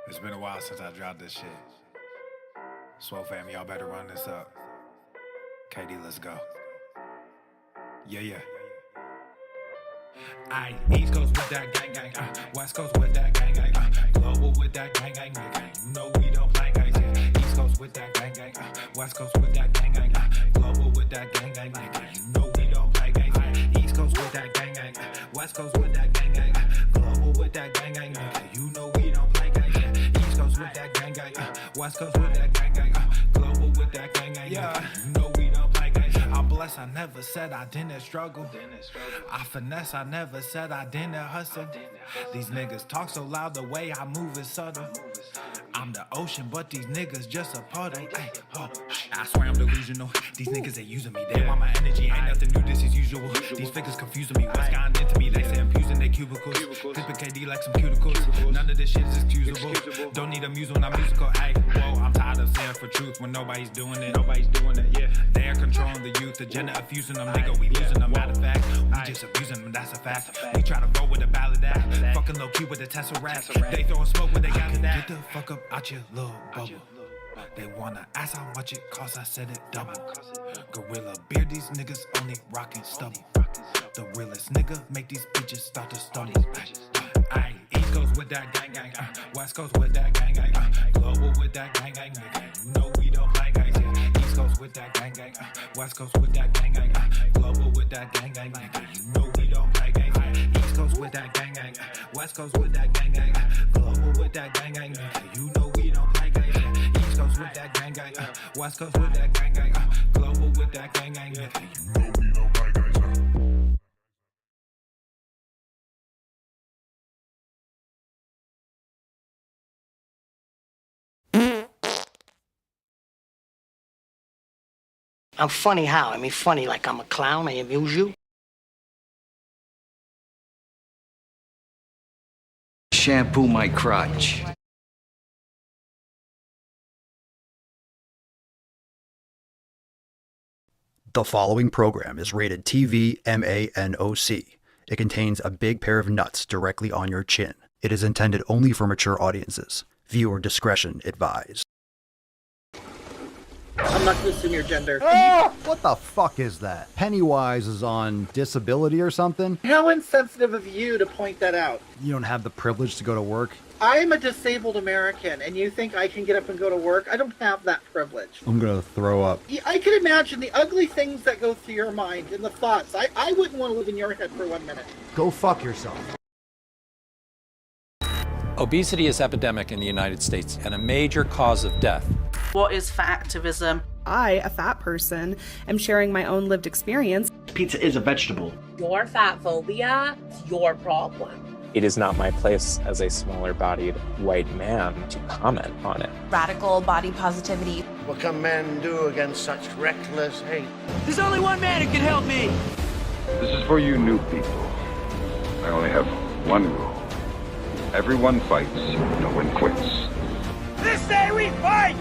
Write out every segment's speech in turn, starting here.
It's been a while since I dropped this shit. Swole fam, y'all better run this up. KD, let's go. Yeah. Aye, East Coast with that gang gang, West Coast with that gang gang, global with that gang gang, you know we don't play guys, yeah. East Coast with that gang gang, West Coast with that gang gang, global with that gang gang, you know we don't play guys, yeah. East Coast with that gang gang, West Coast with that gang gang, global with that gang gang, you know we don't play guys, yeah. East Coast with that gang gang, West Coast with that gang gang, global with that gang gang, yeah. You know we don't play guys. I'm blessed, I never said I didn't struggle. I finesse, I never said I didn't hustle. These niggas talk so loud, the way I move is subtle. I'm the ocean, but these niggas just a puddle. Ay, oh, I swear I'm delusional. These niggas ain't using me. They want my energy, ain't nothing new, this is usual. These figures confusing me. What's gotten into me? They say I'm using their cubicles. Clipping KD like some cuticles. None of this shit is excusable. Don't need a muse when I'm musical. Ay, whoa, I'm tired of saying for truth when nobody's doing it. Yeah. They're controlling the youth, agenda of fusing them, nigga. We losing them. Matter of fact, we just abusing them. That's a fact. We try to roll with a ballad act. Fucking low key with a tesseract. They throwing smoke when they got that. Get the fuck up out your little bubble. They wanna ask how much it costs, I said it double. Gorilla beer, these niggas only rockin' stubble. The realest nigga make these bitches start to stumble. Aye, East Coast with that gang gang, West Coast with that gang gang, global with that gang gang, you know we don't play guys, yeah. East Coast with that gang gang, West Coast with that gang gang, global with that gang gang, you know we don't play guys, yeah. East Coast with that gang gang, West Coast with that gang gang, global with that gang gang, you know we don't play guys, yeah. East Coast with that gang gang, West Coast with that gang gang, global with that gang gang, you know we don't play guys, yeah. I'm funny how? I mean, funny like I'm a clown, I amuse you. Shampoo my crotch. The following program is rated TV MANOC. It contains a big pair of nuts directly on your chin. It is intended only for mature audiences. Viewer discretion advised. I'm not going to assume your gender. What the fuck is that? Pennywise is on disability or something? How insensitive of you to point that out. You don't have the privilege to go to work? I am a disabled American, and you think I can get up and go to work? I don't have that privilege. I'm gonna throw up. I can imagine the ugly things that go through your mind and the thoughts. I wouldn't want to live in your head for 1 minute. Go fuck yourself. Obesity is epidemic in the United States and a major cause of death. What is fat activism? I, a fat person, am sharing my own lived experience. Pizza is a vegetable. Your fat phobia is your problem. It is not my place as a smaller-bodied white man to comment on it. Radical body positivity. What can men do against such reckless hate? There's only one man who can help me. This is for you new people. I only have one rule. Everyone fights, no one quits. This day we fight!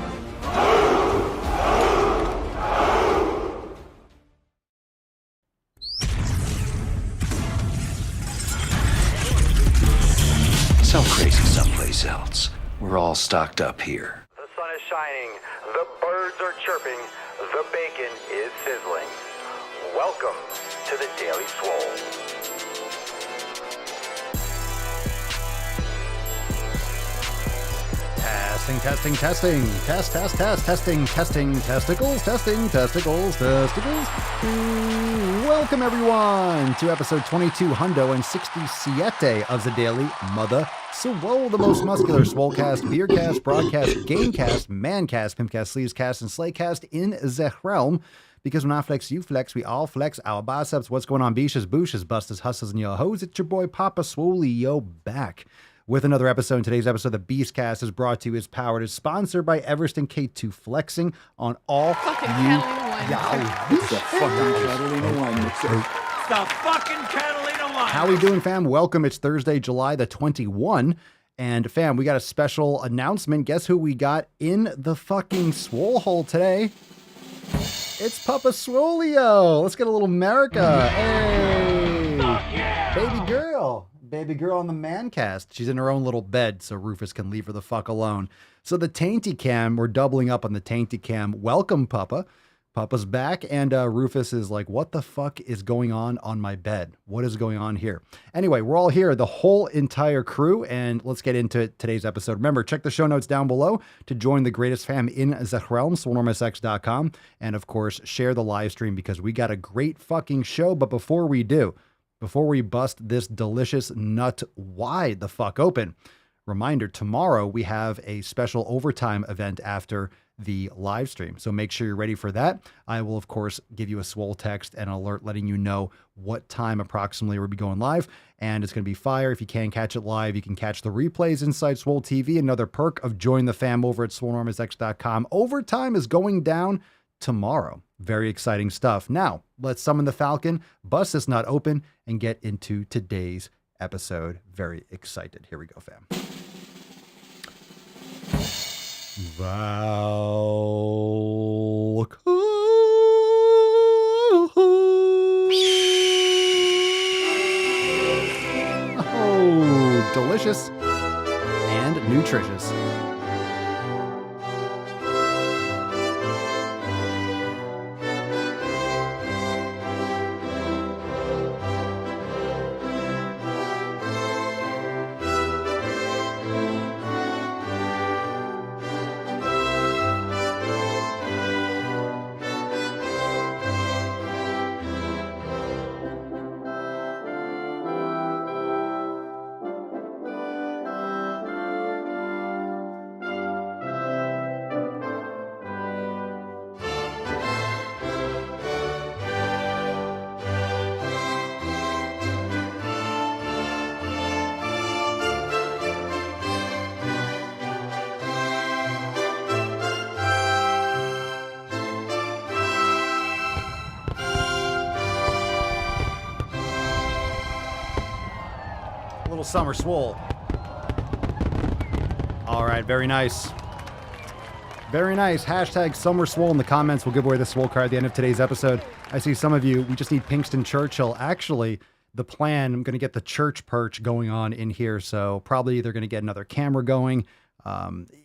So crazy someplace else. We're all stocked up here. The sun is shining, the birds are chirping, the bacon is sizzling. Welcome to the Daily Swole. Testing. Testicles. Welcome everyone to episode 22 Hundo and 67 of the Daily Mother Swole, the most muscular Swolecast, Beercast, Broadcast, Gamecast, Mancast, Pimpcast, Sleevescast, and Slaycast in the realm. Because when I flex, you flex, we all flex our biceps. What's going on, beaches, booshes, busters, hustles, and your hoes? It's your boy Papa Swolio back with another episode. In today's episode, the Beastcast is brought to you, is powered, is sponsored by Everest and K2 Flexing on all fucking you. It's the fucking Catalina one. It's the fucking Catalina one. How we doing, fam? Welcome. It's Thursday, July the 21. And fam, we got a special announcement. Guess who we got in the fucking swole hole today? It's Papa Swolio. Let's get a little America. Hey, yeah. Baby girl. Baby girl on the man cast. She's in her own little bed, so Rufus can leave her the fuck alone. So the Tainty Cam, we're doubling up on the Tainty Cam. Welcome, Papa. Papa's back, and Rufus is like, what the fuck is going on my bed? What is going on here? Anyway, we're all here, the whole entire crew, and let's get into today's episode. Remember, check the show notes down below to join the greatest fam in the realm, swolenormousx.com, and of course, share the live stream because we got a great fucking show. But before we bust this delicious nut wide the fuck open, reminder, tomorrow we have a special overtime event after the live stream. So make sure you're ready for that. I will, of course, give you a Swole text and alert letting you know what time approximately we'll be going live. And it's going to be fire. If you can't catch it live, you can catch the replays inside Swole TV. Another perk of join the fam over at swolenormousx.com. Overtime is going down tomorrow. Very exciting stuff. Now, let's summon the Falcon, bust this nut open, and get into today's episode. Very excited. Here we go, fam. Oh, delicious and nutritious. Little summer swole. All right, very nice. Very nice. Hashtag summer swole in the comments. We'll give away the swole card at the end of today's episode. I see some of you, we just need Pinkston Churchill. Actually, the plan, I'm going to get the church perch going on in here, so probably they're going to get another camera going.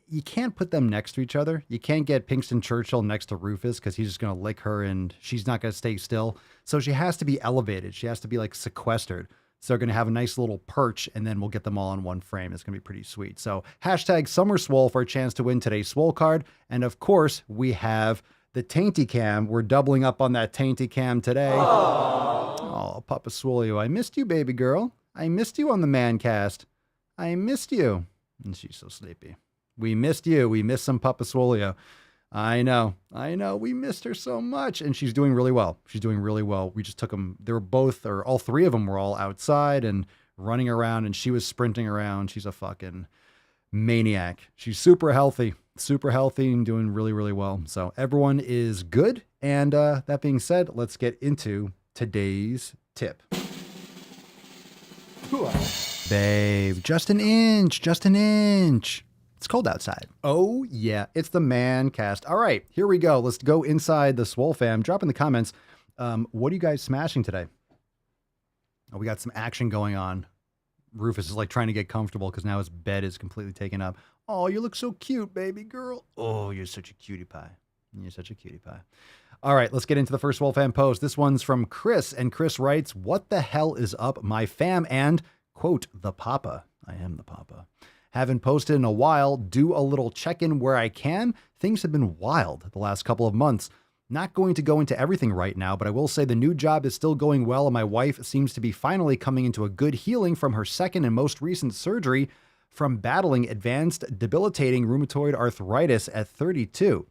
You can't put them next to each other. You can't get Pinkston Churchill next to Rufus because he's just going to lick her and she's not going to stay still. So she has to be elevated. She has to be like sequestered. So they're going to have a nice little perch, and then we'll get them all in one frame. It's going to be pretty sweet. So hashtag Summer Swole for a chance to win today's Swole card. And of course, we have the Tainty Cam. We're doubling up on that Tainty Cam today. Oh, Papa Swolio, I missed you, baby girl. I missed you on the man cast. I missed you. And she's so sleepy. We missed you. We missed some Papa Swolio. I know. We missed her so much. And she's doing really well. She's doing really well. We just took them. They were both, or all three of them were all outside and running around, and she was sprinting around. She's a fucking maniac. She's super healthy and doing really, really well. So everyone is good. And that being said, let's get into today's tip. Babe, just an inch. It's cold outside. Oh, yeah. It's the man cast. All right, here we go. Let's go inside the Swole fam. Drop in the comments. What are you guys smashing today? Oh, we got some action going on. Rufus is like trying to get comfortable because now his bed is completely taken up. Oh, you look so cute, baby girl. Oh, you're such a cutie pie. All right, let's get into the first Swole fam post. This one's from Chris, and Chris writes, "What the hell is up, my fam?" And, quote, "the Papa." I am the Papa. Haven't posted in a while. Do a little check-in where I can. Things have been wild the last couple of months. Not going to go into everything right now, but I will say the new job is still going well, and my wife seems to be finally coming into a good healing from her second and most recent surgery from battling advanced debilitating rheumatoid arthritis at 32.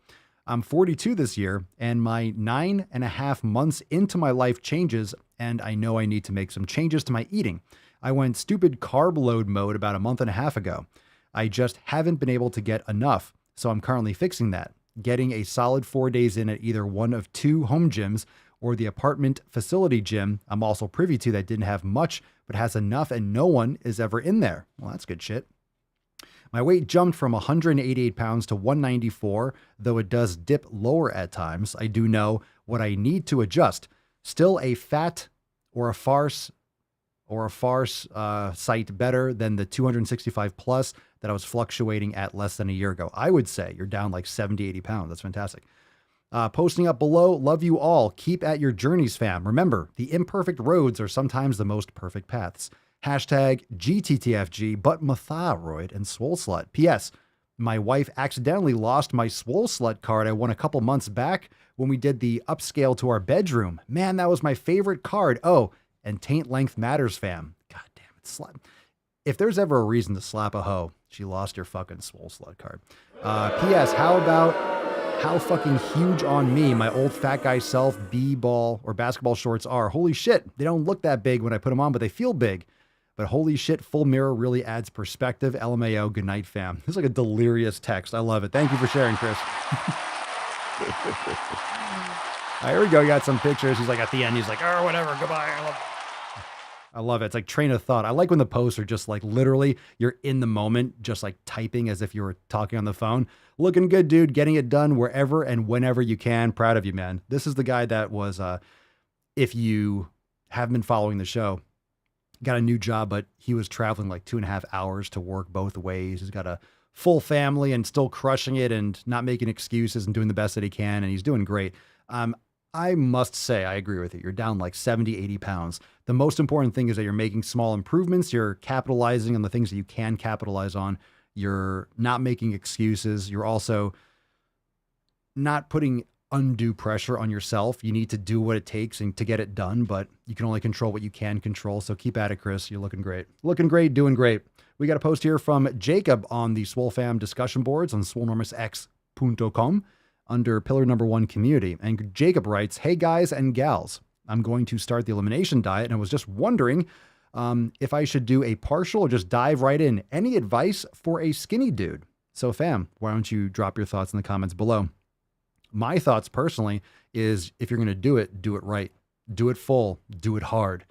I'm 42 this year, and my 9.5 months into my life changes, and I know I need to make some changes to my eating. I went stupid carb load mode about a month and a half ago. I just haven't been able to get enough, so I'm currently fixing that. Getting a solid 4 days in at either one of two home gyms or the apartment facility gym I'm also privy to that didn't have much but has enough and no one is ever in there. Well, that's good shit. My weight jumped from 188 pounds to 194, though it does dip lower at times. I do know what I need to adjust. Still a fat or a farce or a far sight better than the 265 plus that I was fluctuating at less than a year ago. I would say you're down like 70, 80 pounds. That's fantastic. Posting up below, love you all. Keep at your journeys, fam. Remember, the imperfect roads are sometimes the most perfect paths. Hashtag GTTFG, but my thyroid and swole slut. P.S. My wife accidentally lost my swole slut card I won a couple months back when we did the upscale to our bedroom. Man, that was my favorite card. Oh, and taint length matters, fam. God damn it. If there's ever a reason to slap a hoe, she lost your fucking swole slut card. P.S. How fucking huge on me my old fat guy self b-ball or basketball shorts are. Holy shit. They don't look that big when I put them on, but they feel big. But holy shit, full mirror really adds perspective. LMAO, good night, fam. This is like a delirious text. I love it. Thank you for sharing, Chris. Here we go. You got some pictures. He's like, at the end, he's like, oh, whatever, goodbye. I love it. It's like train of thought. I like when the posts are just like literally you're in the moment, just like typing as if you were talking on the phone. Looking good, dude. Getting it done wherever and whenever you can. Proud of you, man. This is the guy that was, if you have been following the show, got a new job, but he was traveling like 2.5 hours to work both ways. He's got a full family and still crushing it and not making excuses and doing the best that he can. And he's doing great. I must say, I agree with you. You're down like 70, 80 pounds. The most important thing is that you're making small improvements. You're capitalizing on the things that you can capitalize on. You're not making excuses. You're also not putting undue pressure on yourself. You need to do what it takes and to get it done, but you can only control what you can control. So keep at it, Chris. You're looking great. Looking great, doing great. We got a post here from Jacob on the Swole Fam discussion boards on swolenormousx.com under pillar number 1 community. And Jacob writes, hey guys and gals, I'm going to start the elimination diet and I was just wondering if I should do a partial or just dive right in. Any advice for a skinny dude? So fam, why don't you drop your thoughts in the comments below? My thoughts personally is if you're going to do it right. Do it full, do it hard,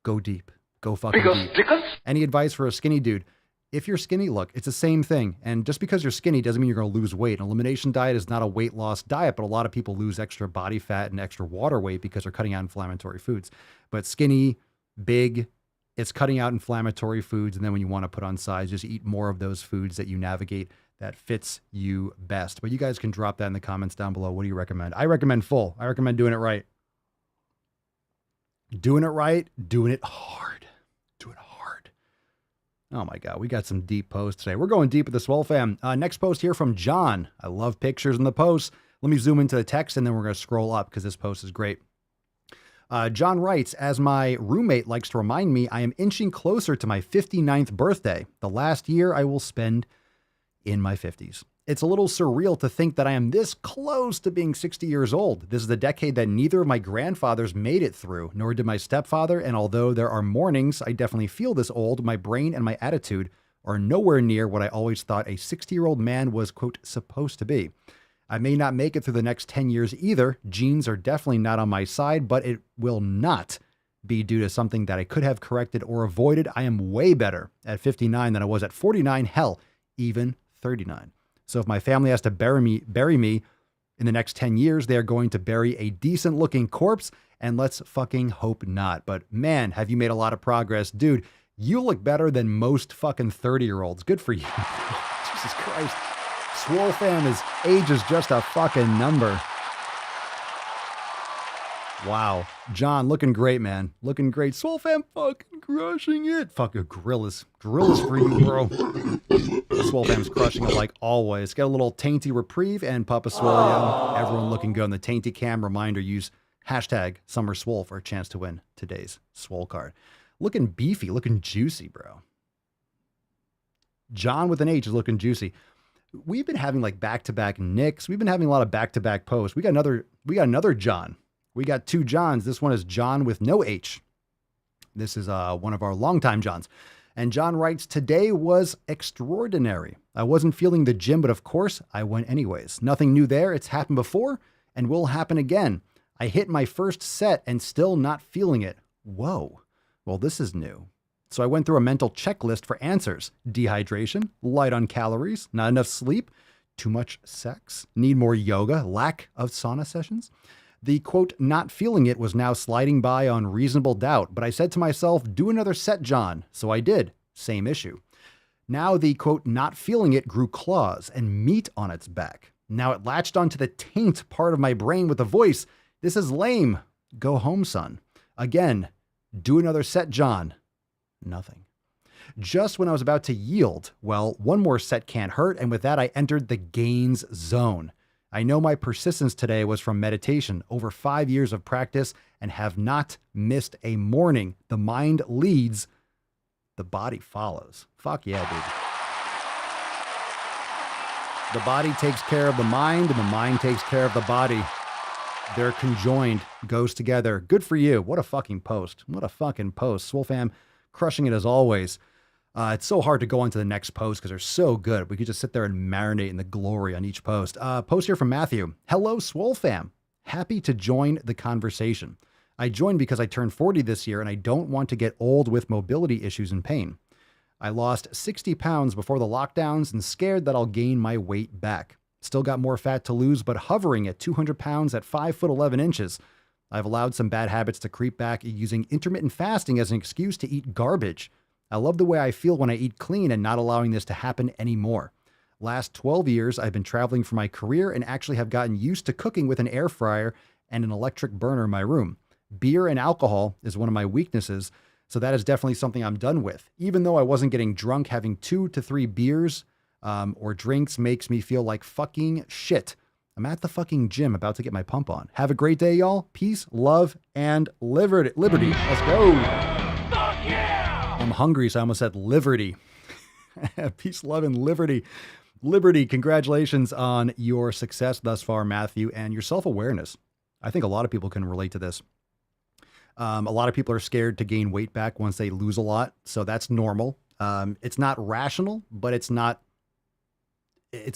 go deep, go fucking deep. Any advice for a skinny dude? If you're skinny, look, it's the same thing. And just because you're skinny doesn't mean you're going to lose weight. An elimination diet is not a weight loss diet, but a lot of people lose extra body fat and extra water weight because they're cutting out inflammatory foods. But skinny, big, it's cutting out inflammatory foods. And then when you want to put on size, just eat more of those foods that you navigate that fits you best. But you guys can drop that in the comments down below. What do you recommend? I recommend full. I recommend doing it right. Doing it right, doing it hard. Do it hard. Oh my God, we got some deep posts today. We're going deep with the Swole Fam. Next post here from John. I love pictures in the post. Let me zoom into the text and then we're going to scroll up because this post is great. John writes, as my roommate likes to remind me, I am inching closer to my 59th birthday, the last year I will spend in my 50s. It's a little surreal to think that I am this close to being 60 years old. This is the decade that neither of my grandfathers made it through, nor did my stepfather. And although there are mornings I definitely feel this old, my brain and my attitude are nowhere near what I always thought a 60-year-old man was, quote, supposed to be. I may not make it through the next 10 years either. Genes are definitely not on my side, but it will not be due to something that I could have corrected or avoided. I am way better at 59 than I was at 49. Hell, even 39. So if my family has to bury me in the next 10 years, they are going to bury a decent looking corpse, and let's fucking hope not. But man, have you made a lot of progress. Dude, you look better than most fucking 30-year-olds. Good for you. Jesus Christ. Swole Fam, his age is just a fucking number. Wow. John, looking great, man. Looking great. Swole Fam fucking crushing it. Fucking gorillas for you, bro. Swole Fam's crushing it like always. Get a little tainty reprieve and Papa Swolio. Everyone looking good on the tainty cam. Reminder, use hashtag SummerSwole for a chance to win today's Swole card. Looking beefy, looking juicy, bro. John with an H is looking juicy. We've been having like back-to-back Nicks. We've been having a lot of back-to-back posts. We got another John. We got two Johns. This one is John with no H. This is one of our longtime Johns. And John writes, today was extraordinary. I wasn't feeling the gym, but of course I went anyways. Nothing new there. It's happened before and will happen again. I hit my first set and still not feeling it. Whoa. Well, this is new. So I went through a mental checklist for answers. Dehydration, light on calories, not enough sleep, too much sex, need more yoga, lack of sauna sessions. The quote, not feeling it was now sliding by on reasonable doubt, but I said to myself, do another set, John. So I did. Same issue. Now the quote, not feeling it grew claws and meat on its back. Now it latched onto the taint part of my brain with a voice. This is lame. Go home, son. Again, do another set, John. Nothing. Just when I was about to yield, well, one more set can't hurt, and with that I entered the gains zone. I know my persistence today was from meditation, over 5 years of practice, and have not missed a morning. The mind leads, the body follows. Fuck yeah, dude. The body takes care of the mind, and the mind takes care of the body. They're conjoined, goes together. Good for you. What a fucking post. What a fucking post. Swole fam, crushing it as always. It's so hard to go on to the next post because they're so good. We could just sit there and marinate in the glory on each post. Post here from Matthew. Hello, Swole fam. Happy to join the conversation. I joined because I turned 40 this year and I don't want to get old with mobility issues and pain. I lost 60 pounds before the lockdowns and scared that I'll gain my weight back. Still got more fat to lose, but hovering at 200 pounds at 5'11". I've allowed some bad habits to creep back using intermittent fasting as an excuse to eat garbage. I love the way I feel when I eat clean and not allowing this to happen anymore. Last 12 years, I've been traveling for my career and actually have gotten used to cooking with an air fryer and an electric burner in my room. Beer and alcohol is one of my weaknesses, so that is definitely something I'm done with. Even though I wasn't getting drunk, having 2 to 3 beers or drinks makes me feel like fucking shit. I'm at the fucking gym about to get my pump on. Have a great day, y'all. Peace, love, and liberty. Let's go. Fuck yeah! I'm hungry, so I almost said liberty. Peace, love, and liberty. Liberty, congratulations on your success thus far, Matthew, and your self-awareness. I think a lot of people can relate to this. A lot of people are scared to gain weight back once they lose a lot, so that's normal. It's not rational, but it's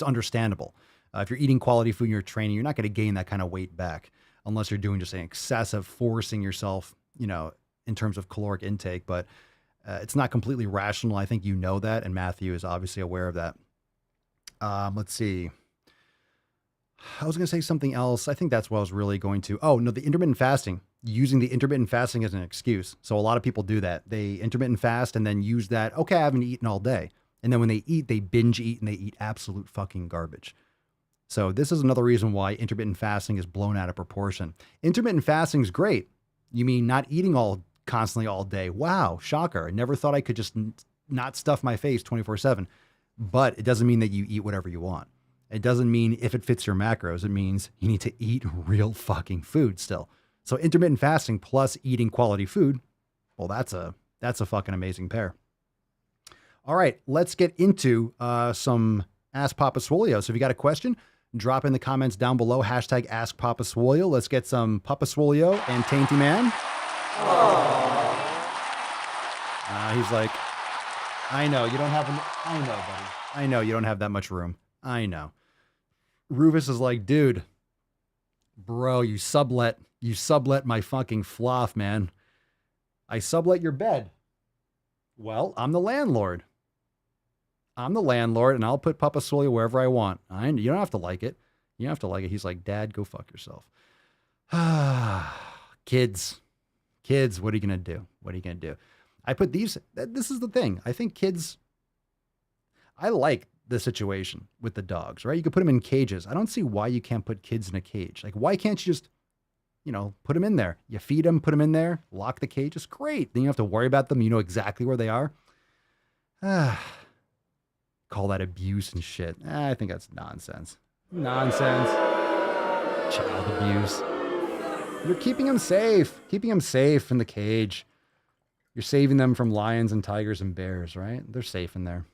understandable. If you're eating quality food and you're training, you're not going to gain that kind of weight back unless you're doing just an excessive forcing yourself, in terms of caloric intake, but it's not completely rational. I think you know that, and Matthew is obviously aware of that. Let's see. I was going to say something else. I think that's what I was really going to. Oh, no, the intermittent fasting. Using the intermittent fasting as an excuse. So a lot of people do that. They intermittent fast and then use that, okay, I haven't eaten all day. And then when they eat, they binge eat and they eat absolute fucking garbage. So this is another reason why intermittent fasting is blown out of proportion. Intermittent fasting is great. You mean not eating constantly all day? Wow, shocker. I never thought I could just not stuff my face 24/7. But it doesn't mean that you eat whatever you want. It doesn't mean if it fits your macros. It means you need to eat real fucking food still. So intermittent fasting plus eating quality food, well, that's a fucking amazing pair. All right, let's get into some Ask Papa Swolio. So if you got a question, drop in the comments down below, hashtag Ask Papa Swolio. Let's get some Papa Swolio and Tainty Man. He's like, I know, you don't have I know, buddy. I know you don't have that much room. I know. Rufus is like, dude, bro, you sublet my fucking floff, man. I sublet your bed. Well, I'm the landlord. And I'll put Papa Swolio wherever I want. You don't have to like it. You don't have to like it. He's like, Dad, go fuck yourself. Kids, what are you going to do? What are you going to do? I put these, this is the thing. I think kids, I like the situation with the dogs, right? You could put them in cages. I don't see why you can't put kids in a cage. Like, why can't you just, put them in there? You feed them, put them in there, lock the cage. It's great. Then you don't have to worry about them. You know exactly where they are. Call that abuse and shit. I think that's nonsense. Nonsense. Child abuse. You're keeping them safe. Keeping them safe in the cage. You're saving them from lions and tigers and bears, right? They're safe in there.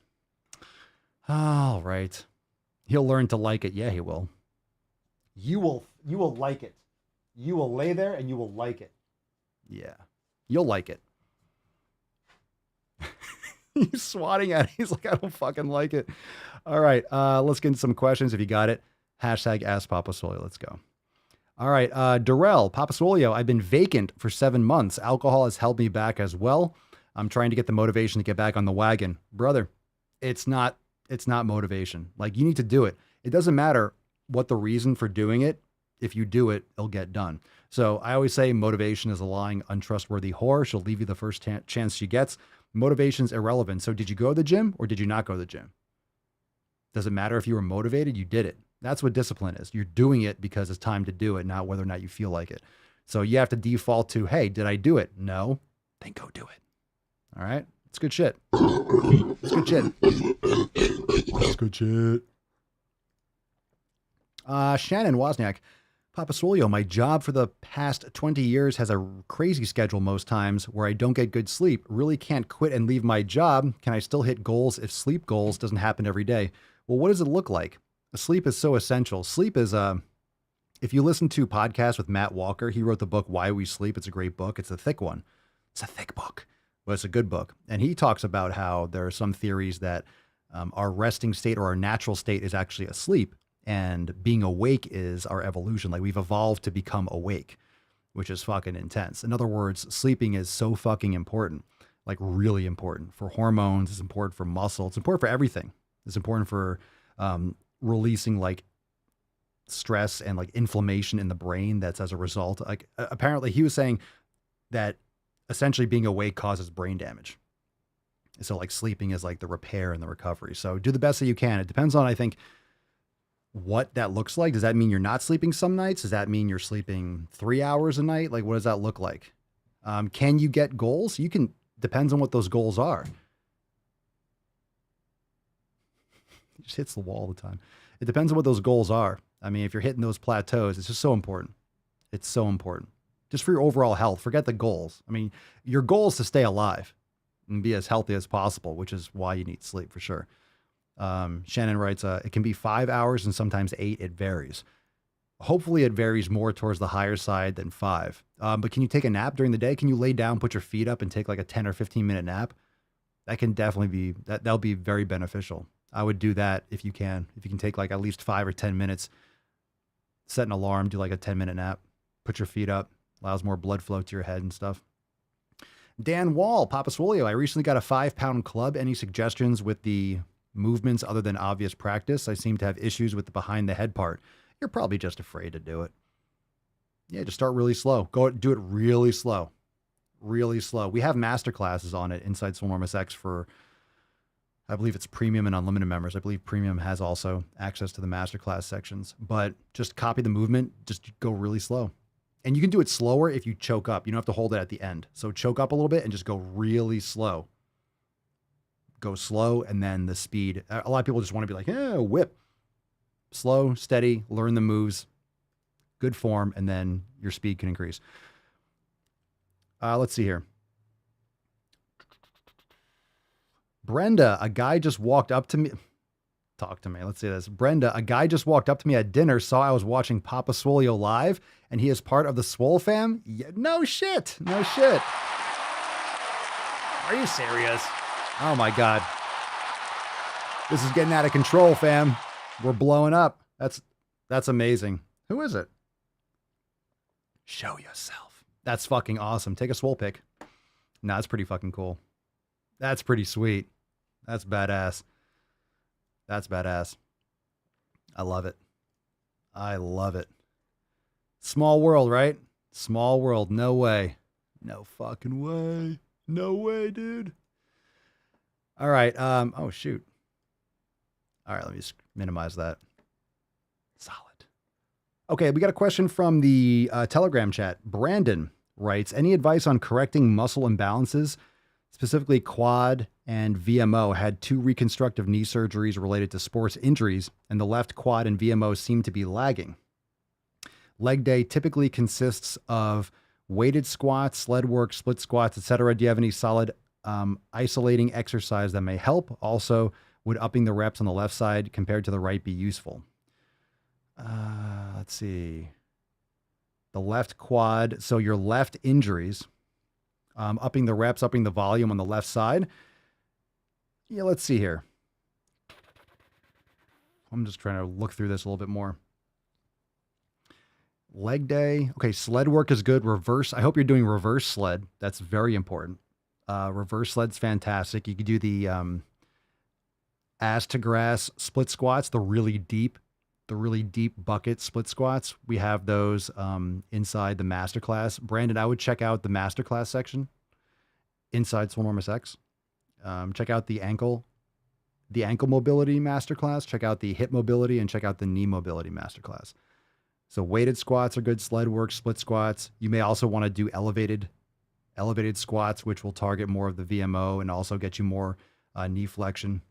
All right. He'll learn to like it. Yeah, he will. You will like it. You will lay there and you will like it. Yeah. You'll like it. He's swatting at it. He's like, I don't fucking like it. All right. Let's get into some questions. If you got it, hashtag Ask Papa Swolio. Let's go. All right. Darrell, Papa Swolio, I've been vacant for 7 months. Alcohol has held me back as well. I'm trying to get the motivation to get back on the wagon. Brother, it's not motivation. Like, you need to do it. It doesn't matter what the reason for doing it. if you do it, it'll get done. So I always say motivation is a lying, untrustworthy whore. She'll leave you the first chance she gets. Motivation's irrelevant. So did you go to the gym or did you not go to the gym? Does it matter if you were motivated? You did it. That's what discipline is. You're doing it because it's time to do it, not whether or not you feel like it. So you have to default to, hey, did I do it? No. Then go do it. All right? It's good shit. It's good shit. It's good shit. Shannon Wozniak. Papa Swolio, my job for the past 20 years has a crazy schedule most times where I don't get good sleep. Really can't quit and leave my job. Can I still hit goals if sleep goals doesn't happen every day? Well, what does it look like? Sleep is so essential. Sleep is, if you listen to podcasts with Matt Walker, he wrote the book, Why We Sleep. It's a great book. It's a thick one. It's a thick book, but it's a good book. And he talks about how there are some theories that our resting state or our natural state is actually asleep. And being awake is our evolution. Like we've evolved to become awake, which is fucking intense. In other words, sleeping is so fucking important, like really important for hormones. It's important for muscle. It's important for everything. It's important for releasing like stress and like inflammation in the brain. That's as a result. Like apparently he was saying that essentially being awake causes brain damage. So like sleeping is like the repair and the recovery. So do the best that you can. It depends on, I think, what that looks like. Does that mean you're not sleeping some nights? Does that mean you're sleeping 3 hours a night? Like, what does that look like? Can you get goals? You can, depends on what those goals are. It just hits the wall all the time. It depends on what those goals are. I mean, if you're hitting those plateaus, it's just so important. It's so important. Just for your overall health, forget the goals. I mean, your goal is to stay alive and be as healthy as possible, which is why you need sleep for sure. Shannon writes, it can be 5 hours and sometimes 8. It varies. Hopefully it varies more towards the higher side than 5. But can you take a nap during the day? Can you lay down, put your feet up and take like a 10 or 15 minute nap? That can definitely be, that'll be very beneficial. I would do that if you can take like at least 5 or 10 minutes, set an alarm, do like a 10-minute nap, put your feet up, allows more blood flow to your head and stuff. Dan Wall, Papa Swolio, I recently got a 5-pound club. Any suggestions with the movements other than obvious practice? I seem to have issues with the behind the head part. You're probably just afraid to do it. Yeah, just start really slow. Go do it really slow. Really slow. We have master classes on it inside Swolenormous X for, I believe it's premium and unlimited members. I believe premium has also access to the masterclass sections, but just copy the movement. Just go really slow. And you can do it slower if you choke up. You don't have to hold it at the end. So choke up a little bit and just go really slow. Go slow and then the speed. A lot of people just want to be like, whip. Slow, steady, learn the moves, good form, and then your speed can increase. Let's see here. Brenda, a guy just walked up to me. Talk to me. Let's see this. Brenda, a guy just walked up to me at dinner, saw I was watching Papa Swolio live, and he is part of the Swole fam? Yeah, no shit. No shit. Are you serious? Oh my God. This is getting out of control, fam. We're blowing up. That's amazing. Who is it? Show yourself. That's fucking awesome. Take a Swole pic. No, that's pretty fucking cool. That's pretty sweet. That's badass. That's badass. I love it. I love it. Small world, right? Small world. No way. No fucking way. No way, dude. All right. Oh, shoot. All right. Let me just minimize that. Solid. Okay. We got a question from the Telegram chat. Brandon writes, any advice on correcting muscle imbalances? Specifically, quad and VMO had 2 reconstructive knee surgeries related to sports injuries, and the left quad and VMO seem to be lagging. Leg day typically consists of weighted squats, sled work, split squats, etc. Do you have any solid isolating exercise that may help? Also, would upping the reps on the left side compared to the right be useful? Let's see. The left quad, so your left injuries, upping the reps, upping the volume on the left side. Yeah, let's see here. I'm just trying to look through this a little bit more. Leg day. Okay, sled work is good. Reverse. I hope you're doing reverse sled. That's very important. Reverse sled's fantastic. You could do the ass to grass split squats, the really deep the really deep bucket split squats. We have those inside the masterclass. Brandon, I would check out the masterclass section inside Swolenormous X. Check out the ankle mobility masterclass. Check out the hip mobility and check out the knee mobility masterclass. So weighted squats are good, sled work, split squats. You may also want to do elevated squats, which will target more of the VMO and also get you more knee flexion.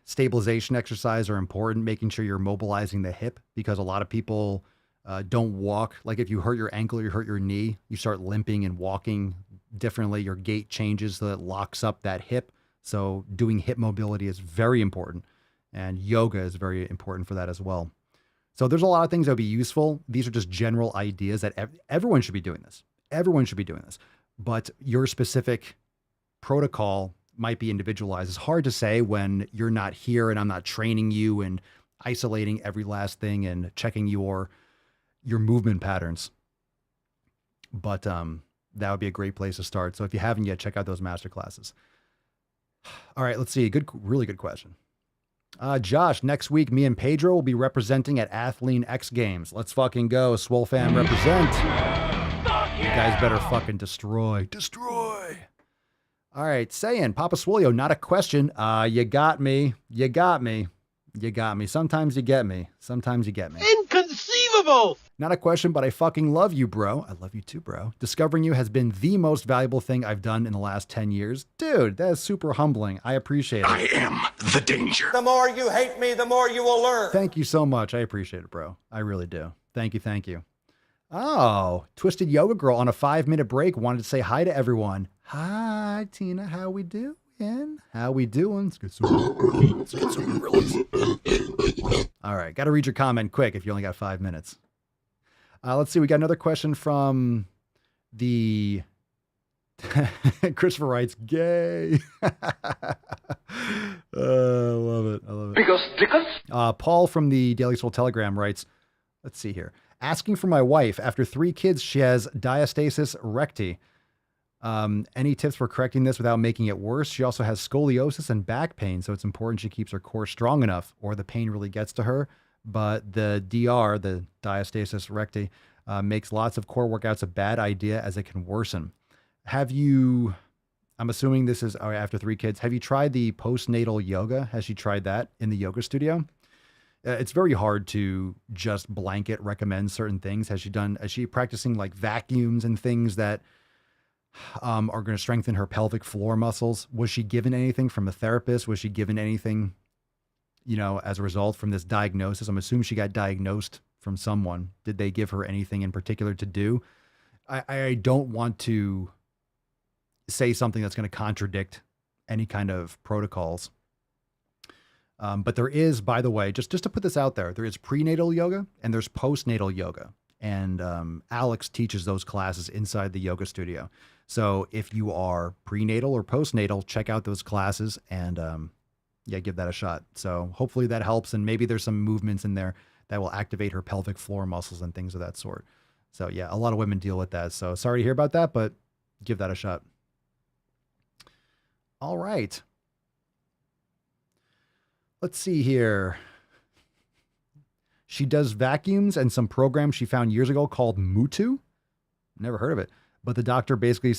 Stabilization exercise are important, making sure you're mobilizing the hip, because a lot of people don't walk. Like if you hurt your ankle, you hurt your knee, you start limping and walking differently. Your gait changes so that it locks up that hip. So doing hip mobility is very important, and yoga is very important for that as well. So there's a lot of things that would be useful. These are just general ideas that everyone should be doing this. Everyone should be doing this, but your specific protocol might be individualized. It's hard to say when you're not here and I'm not training you and isolating every last thing and checking your movement patterns. But that would be a great place to start. So if you haven't yet, check out those master classes. All right, let's see. Really good question. Josh, next week, me and Pedro will be representing at Athlean X Games. Let's fucking go. Swole fam represent. You guys better fucking destroy. Destroy. All right, saying, Papa Swolio, not a question. You got me. You got me. You got me. Sometimes you get me. Sometimes you get me. Inconceivable! Not a question, but I fucking love you, bro. I love you too, bro. Discovering you has been the most valuable thing I've done in the last 10 years. Dude, that is super humbling. I appreciate it. I am the danger. The more you hate me, the more you will learn. Thank you so much. I appreciate it, bro. I really do. Thank you. Thank you. Oh, Twisted Yoga Girl on a 5-minute break wanted to say hi to everyone. Hi, Tina. How we doing? How we doing? Let's get some release. All right. Got to read your comment quick if you only got 5 minutes. Let's see. We got another question from the Christopher writes, gay. I love it. I love it. Paul from the Daily Soul Telegram writes, let's see here. Asking for my wife. After 3 kids, she has diastasis recti. Any tips for correcting this without making it worse? She also has scoliosis and back pain, so it's important she keeps her core strong enough or the pain really gets to her. But the DR, the diastasis recti, makes lots of core workouts a bad idea as it can worsen. Have you, I'm assuming this is after 3 kids, have you tried the postnatal yoga? Has she tried that in the yoga studio? It's very hard to just blanket recommend certain things. Is she practicing like vacuums and things that are going to strengthen her pelvic floor muscles? Was she given anything from a therapist? Was she given anything, as a result from this diagnosis? I'm assuming she got diagnosed from someone. Did they give her anything in particular to do? I don't want to say something that's going to contradict any kind of protocols. But there is, by the way, just to put this out there, there is prenatal yoga and there's postnatal yoga. And Alex teaches those classes inside the yoga studio. So if you are prenatal or postnatal, check out those classes and give that a shot. So hopefully that helps. And maybe there's some movements in there that will activate her pelvic floor muscles and things of that sort. So yeah, a lot of women deal with that. So sorry to hear about that, but give that a shot. All right. Let's see here. She does vacuums and some program she found years ago called Mutu. Never heard of it. But the doctor basically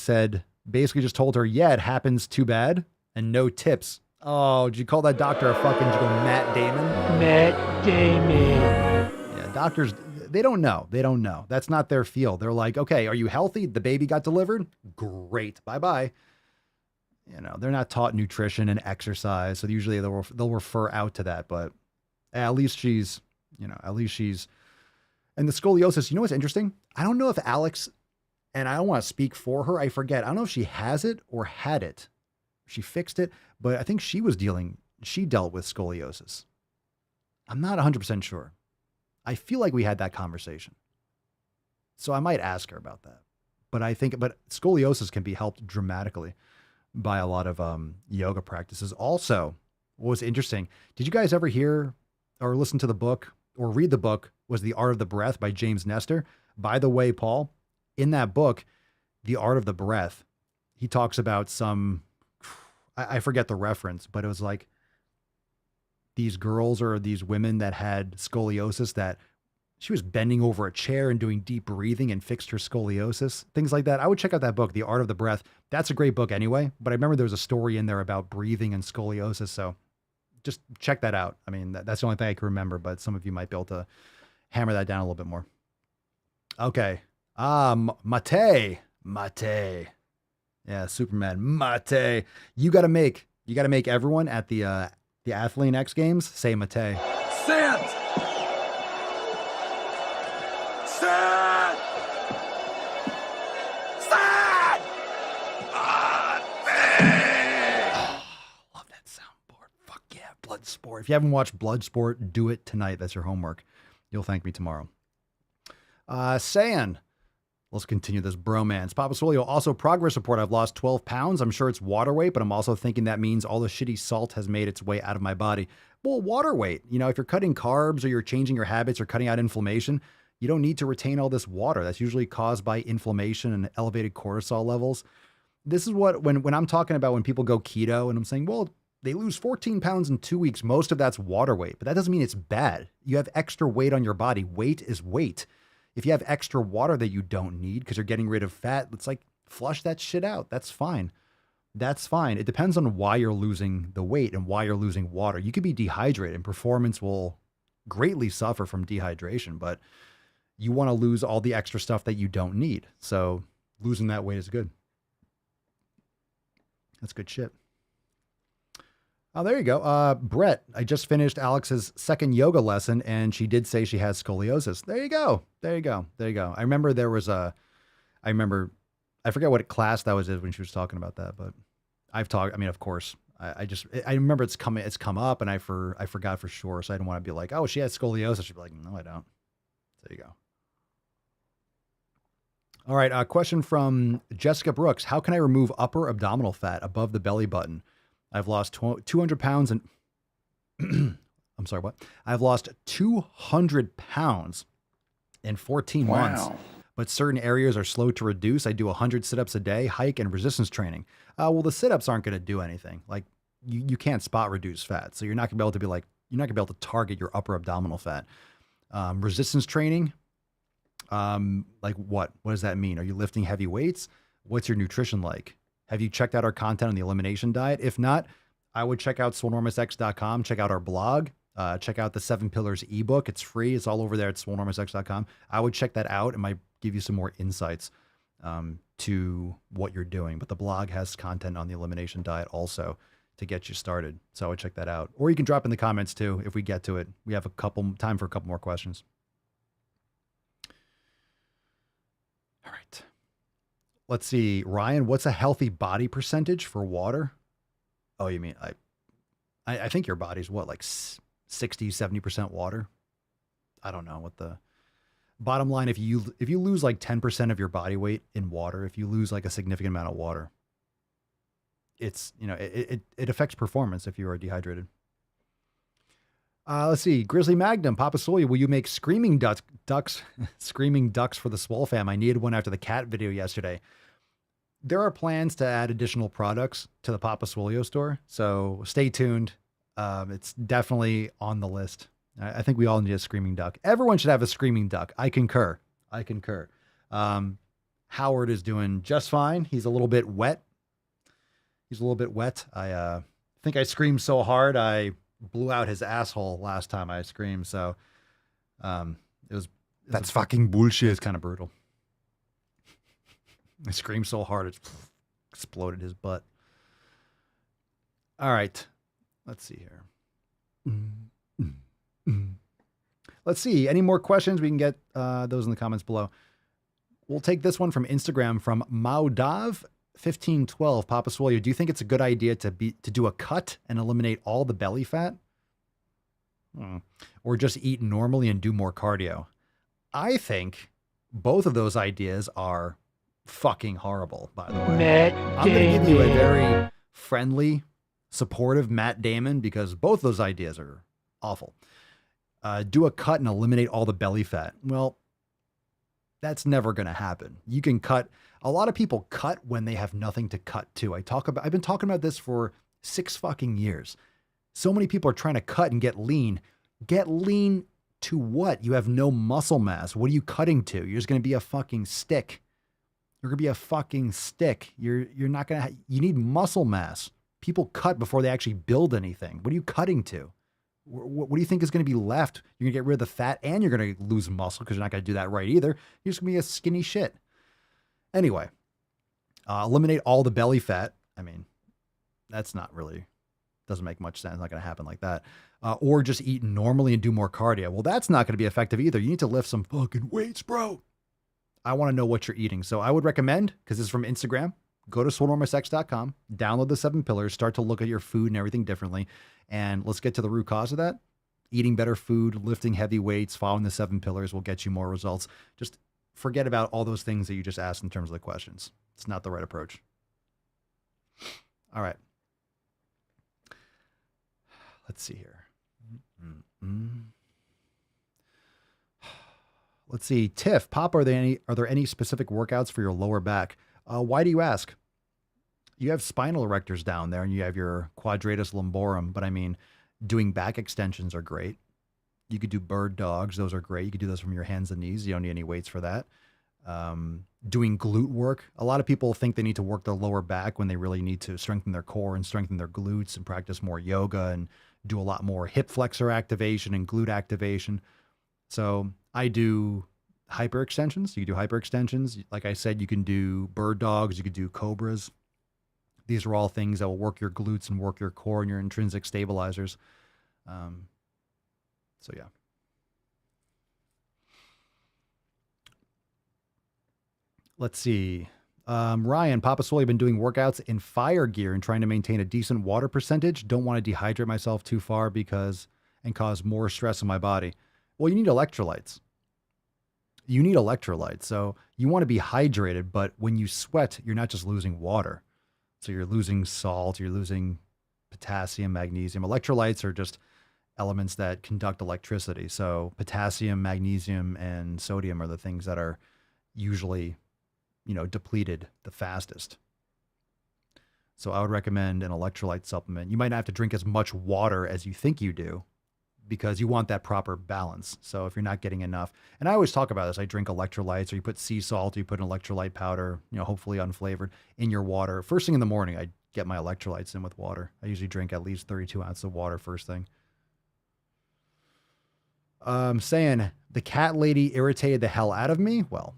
just told her, yeah, it happens, too bad, and no tips. Oh, did you call that doctor a fucking, did you go Matt Damon? Matt Damon. Yeah, doctors, they don't know. They don't know. That's not their field. They're like, okay, are you healthy? The baby got delivered? Great. Bye-bye. They're not taught nutrition and exercise. So usually they'll refer out to that. But at least she's, and the scoliosis, what's interesting? I don't know if Alex, and I don't want to speak for her. I forget. I don't know if she has it or had it. She fixed it, but I think she dealt with scoliosis. I'm not 100% sure. I feel like we had that conversation. So I might ask her about that. But scoliosis can be helped dramatically by a lot of yoga practices. Also, what was interesting, did you guys ever hear or listen to the book or read the book, was The Art of the Breath by James Nestor? By the way, Paul, in that book, The Art of the Breath, he talks about I forget the reference, but it was like these girls or these women that had scoliosis that she was bending over a chair and doing deep breathing and fixed her scoliosis, things like that. I would check out that book, The Art of the Breath. That's a great book anyway, but I remember there was a story in there about breathing and scoliosis. So just check that out. I mean, that's the only thing I can remember, but some of you might be able to hammer that down a little bit more. Okay. Mate. Yeah, Superman. Mate. You got to make everyone at the Athlean X Games say Mate. Sand! Sand! Sand! Love that soundboard. Fuck yeah, Bloodsport. If you haven't watched Bloodsport, do it tonight. That's your homework. You'll thank me tomorrow. Saying, let's continue this bromance. Papa Swolio, also progress report. I've lost 12 pounds. I'm sure it's water weight, but I'm also thinking that means all the shitty salt has made its way out of my body. Well, water weight, you know, if you're cutting carbs or you're changing your habits or cutting out inflammation, you don't need to retain all this water. That's usually caused by inflammation and elevated cortisol levels. This is what, when I'm talking about when people go keto and I'm saying, well, they lose 14 pounds in 2 weeks. Most of that's water weight, but that doesn't mean it's bad. You have extra weight on your body. Weight is weight. If you have extra water that you don't need because you're getting rid of fat, it's like flush that shit out. That's fine. That's fine. It depends on why you're losing the weight and why you're losing water. You could be dehydrated and performance will greatly suffer from dehydration, but you want to lose all the extra stuff that you don't need. So losing that weight is good. That's good shit. Oh, there you go. Brett, I just finished Alex's second yoga lesson and she did say she has scoliosis. There you go. There you go. There you go. I remember I forget what class that was when she was talking about that, but of course, I remember it's come up and I forgot for sure. So I didn't want to be like, oh, she has scoliosis. She'd be like, no, I don't. There you go. All right. A question from Jessica Brooks. How can I remove upper abdominal fat above the belly button? I've lost 200 pounds and I'm sorry, what? I've lost 200 pounds in 14 months, but certain areas are slow to reduce. I do 100 sit-ups a day, hike and resistance training. Well, the sit-ups aren't going to do anything. Like you can't spot reduce fat. So you're not going to be able to target your upper abdominal fat. Resistance training. Like what does that mean? Are you lifting heavy weights? What's your nutrition like? Have you checked out our content on the elimination diet? If not, I would check out swolenormousx.com, check out our blog, check out the 7 Pillars ebook. It's free. It's all over there at swolenormousx.com. I would check that out. It might give you some more insights to what you're doing. But the blog has content on the elimination diet also to get you started. So I would check that out. Or you can drop in the comments too if we get to it. We have time for a couple more questions. All right. Let's see, Ryan, what's a healthy body percentage for water? Oh, you mean, I think your body's what, like 60, 70% water? I don't know what the bottom line. If you lose like 10% of your body weight in water, if you lose like a significant amount of water, it's, you know, it affects performance if you are dehydrated. Let's see. Grizzly Magnum, Papa Swolio, will you make screaming ducks for the Swole fam? I needed one after the cat video yesterday. There are plans to add additional products to the Papa Swolio store, so stay tuned. It's definitely on the list. I think we all need a screaming duck. Everyone should have a screaming duck. I concur. Howard is doing just fine. He's a little bit wet. I think I screamed so hard I blew out his asshole last time I screamed. So that's fucking bullshit. It's kind of brutal. I screamed so hard it exploded his butt. All right. Let's see here. Let's see. Any more questions? We can get those in the comments below. We'll take this one from Instagram from Maudav1512. Papa Swolio, do you think it's a good idea to do a cut and eliminate all the belly fat? Or just eat normally and do more cardio? I think both of those ideas are fucking horrible, by the way. I'm going to give you a very friendly, supportive Matt Damon because both those ideas are awful. Do a cut and eliminate all the belly fat. Well, that's never going to happen. You can cut. A lot of people cut when they have nothing to cut to. I've been talking about this for 6 fucking years. So many people are trying to cut and get lean. Get lean to what? You have no muscle mass. What are you cutting to? You're just going to be a fucking stick. You're going to be a fucking stick. You're not going to, you need muscle mass. People cut before they actually build anything. What are you cutting to? What do you think is going to be left? You're going to get rid of the fat and you're going to lose muscle because you're not going to do that right either. You're just going to be a skinny shit. Anyway, eliminate all the belly fat. I mean, that's not really, doesn't make much sense. It's not going to happen like that. Or just eat normally and do more cardio. Well, that's not going to be effective either. You need to lift some fucking weights, bro. I want to know what you're eating. So I would recommend, because this is from Instagram, go to swolenormoussex.com, download the 7 pillars, start to look at your food and everything differently. And let's get to the root cause of that. Eating better food, lifting heavy weights, following the 7 pillars will get you more results. Just forget about all those things that you just asked in terms of the questions. It's not the right approach. All right. Let's see here. Let's see. Tiff, Papa, are there any specific workouts for your lower back? Why do you ask? You have spinal erectors down there and you have your quadratus lumborum, but I mean, doing back extensions are great. You could do bird dogs. Those are great. You could do those from your hands and knees. You don't need any weights for that. Doing glute work. A lot of people think they need to work their lower back when they really need to strengthen their core and strengthen their glutes and practice more yoga and do a lot more hip flexor activation and glute activation. So I do hyperextensions. You can do hyperextensions. Like I said, you can do bird dogs. You could do cobras. These are all things that will work your glutes and work your core and your intrinsic stabilizers. So yeah. Let's see. Ryan, Papa Swolio, been doing workouts in fire gear and trying to maintain a decent water percentage. Don't want to dehydrate myself too far and cause more stress in my body. Well, you need electrolytes. You need electrolytes. So you want to be hydrated, but when you sweat, you're not just losing water. So you're losing salt, you're losing potassium, magnesium. Electrolytes are just elements that conduct electricity. So potassium, magnesium, and sodium are the things that are usually, depleted the fastest. So I would recommend an electrolyte supplement. You might not have to drink as much water as you think you do because you want that proper balance. So if you're not getting enough, and I always talk about this, I drink electrolytes, or you put sea salt, or you put an electrolyte powder, hopefully unflavored, in your water. First thing in the morning, I get my electrolytes in with water. I usually drink at least 32 ounces of water first thing. Saying the cat lady irritated the hell out of me. Well,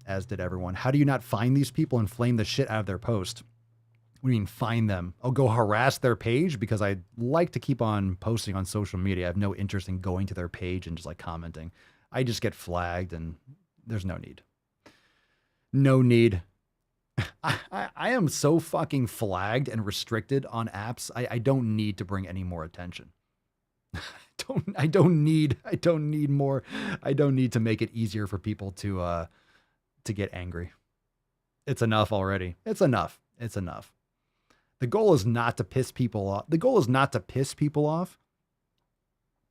as did everyone. How do you not find these people and flame the shit out of their post? What do you mean find them? I'll go harass their page because I like to keep on posting on social media. I have no interest in going to their page and just like commenting. I just get flagged and there's no need. No need. I am so fucking flagged and restricted on apps. I don't need to bring any more attention. I don't need more. I don't need to make it easier for people to get angry. It's enough already. It's enough. The goal is not to piss people off.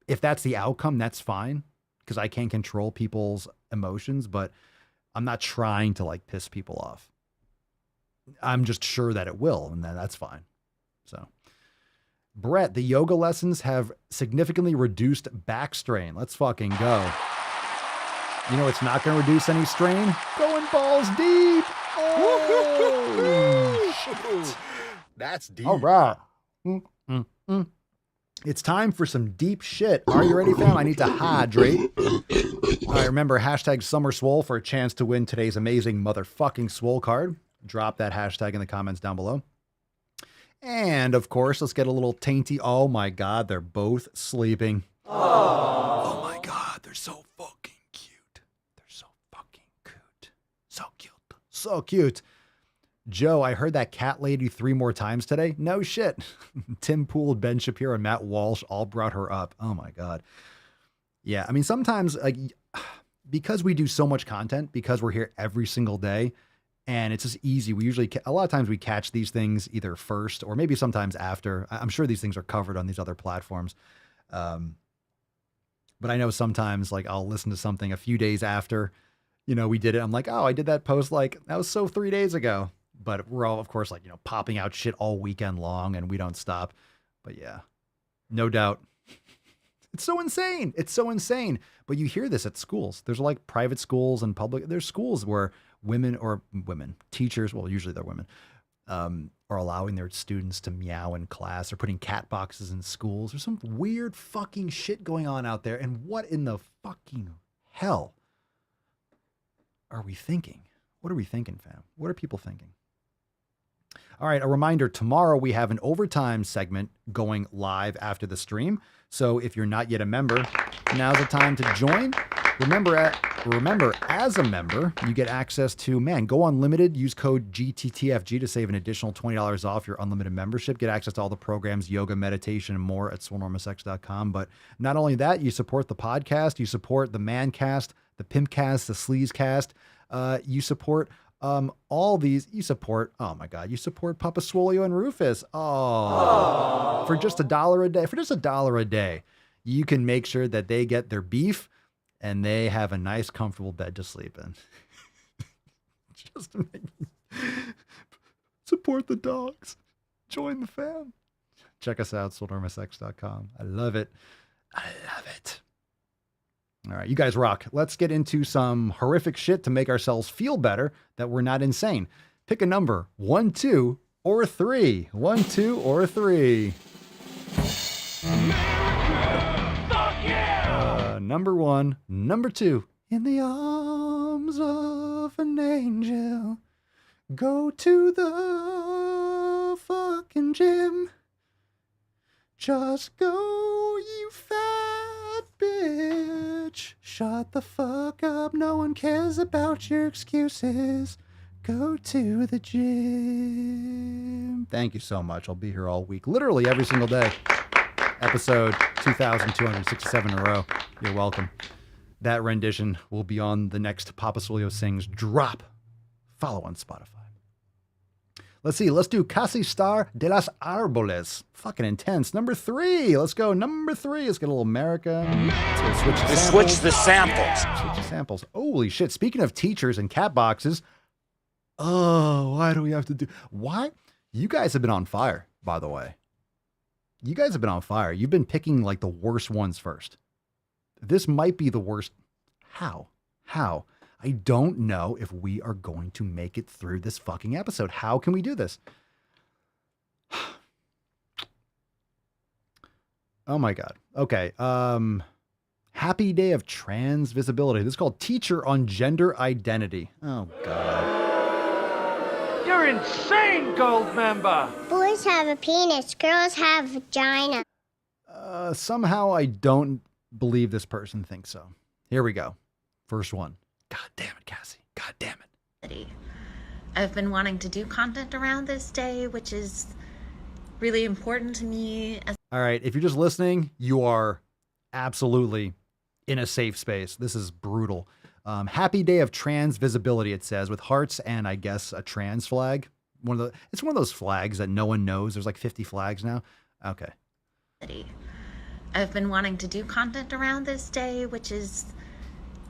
If that's the outcome, that's fine because I can't control people's emotions, but I'm not trying to like piss people off. I'm just sure that it will, and that's fine. So, Brett, the yoga lessons have significantly reduced back strain. Let's fucking go. It's not going to reduce any strain. Going balls deep. Oh, shit. That's deep. All right. It's time for some deep shit. Are you ready, fam? I need to hydrate. All right, remember, hashtag SummerSwole for a chance to win today's amazing motherfucking Swole card. Drop that hashtag in the comments down below. And, of course, let's get a little tainty. Oh, my God, they're both sleeping. Oh, my God, they're so fucking cute. They're so fucking cute. So cute. So cute. Joe, I heard that cat lady 3 more times today. No shit. Tim Pool, Ben Shapiro, and Matt Walsh all brought her up. Oh, my God. Yeah, I mean, sometimes, because we do so much content, because we're here every single day, and it's just easy. We usually, a lot of times we catch these things either first or maybe sometimes after. I'm sure these things are covered on these other platforms. But I know sometimes I'll listen to something a few days after, we did it. I'm like, oh, I did that post. That was so 3 days ago, but we're all, of course, popping out shit all weekend long and we don't stop. But yeah, No doubt. It's so insane. It's so insane. But you hear this at schools. There's like private schools and public. There's schools where women, teachers, well, usually they're women, are allowing their students to meow in class or putting cat boxes in schools. There's some weird fucking shit going on out there. And what in the fucking hell are we thinking? What are we thinking, fam? What are people thinking? All right, a reminder, tomorrow we have an overtime segment going live after the stream. So if you're not yet a member, now's the time to join. Remember, as a member, you get access to, go unlimited, use code GTTFG to save an additional $20 off your unlimited membership. Get access to all the programs, yoga, meditation, and more at swolenormousx.com. But not only that, you support the podcast, you support the Mancast, the Pimpcast, the Sleazecast. You support all these. You support, oh my God, you support Papa Swolio and Rufus. Oh, for just $1 a day. For just $1 a day, you can make sure that they get their beef and they have a nice, comfortable bed to sleep in. Just to make support the dogs. Join the fam. Check us out, swolenormousx.com. I love it. I love it. All right, you guys rock. Let's get into some horrific shit to make ourselves feel better that we're not insane. Pick a number, 1, 2, or 3. 1, 2, or 3. Number 1, number 2. In the arms of an angel, go to the fucking gym. Just go, you fat bitch. Shut the fuck up. No one cares about your excuses. Go to the gym. Thank you so much. I'll be here all week. Literally every single day. Episode 2,267 in a row. You're welcome. That rendition will be on the next Papa Swolio Sings drop. Follow on Spotify. Let's see. Let's do Casi Star de las Árboles. Fucking intense. Number 3. Let's go. Number 3. Let's get a little America. Let's go switch the samples. Switch the samples. Holy shit. Speaking of teachers and cat boxes. Oh, why do we have to do... Why? You guys have been on fire, by the way. You guys have been on fire. You've been picking like the worst ones first. This might be the worst. How? I don't know if we are going to make it through this fucking episode. How can we do this? Oh my God. Okay. Happy Day of Trans Visibility. This is called Teacher on Gender Identity. Oh God. You're insane, gold member. Boys have a penis, girls have a vagina. Somehow I don't believe this person thinks so. Here we go. First one. God damn it, Cassie. God damn it. I've been wanting to do content around this day, which is really important to me. All right. If you're just listening, you are absolutely in a safe space. This is brutal. Happy Day of Trans Visibility, it says, with hearts and I guess a trans flag. It's one of those flags that no one knows. There's like 50 flags now. Okay. I've been wanting to do content around this day, which is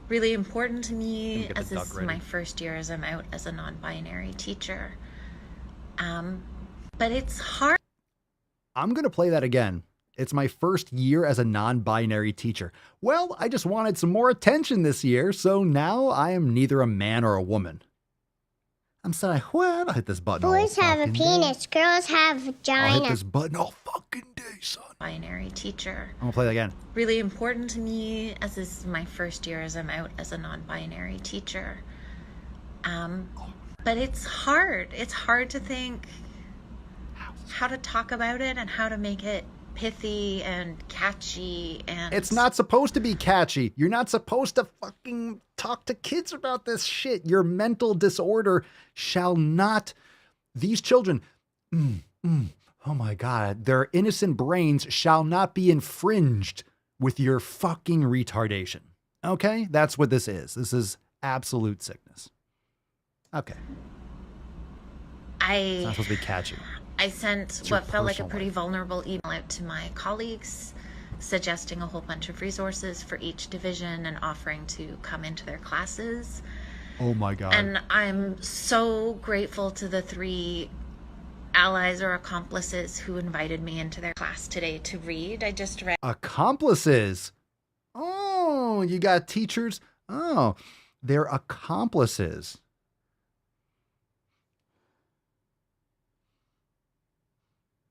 really important to me, as this is my first year as I'm out as a non-binary teacher. But it's hard. I'm going to play that again. It's my first year as a non-binary teacher. Well, I just wanted some more attention this year, so now I am neither a man or a woman. I'm sorry, what? I'll hit this button. Boys have a penis, girls have a vagina. I'll hit this button all fucking day, son. Binary teacher. I'm going to play that again. Really important to me, as this is my first year as I'm out as a non-binary teacher. But it's hard. It's hard to think how to talk about it and how to make it pithy and catchy. And it's not supposed to be catchy. You're not supposed to fucking talk to kids about this shit. Your mental disorder shall not... These children... Oh my God. Their innocent brains shall not be infringed with your fucking retardation. Okay? That's what this is. This is absolute sickness. Okay. It's not supposed to be catchy. I sent what felt like a pretty vulnerable email out to my colleagues, suggesting a whole bunch of resources for each division and offering to come into their classes. Oh my God. And I'm so grateful to the 3 allies or accomplices who invited me into their class today to read. I just read. Accomplices? Oh, you got teachers? Oh, they're accomplices.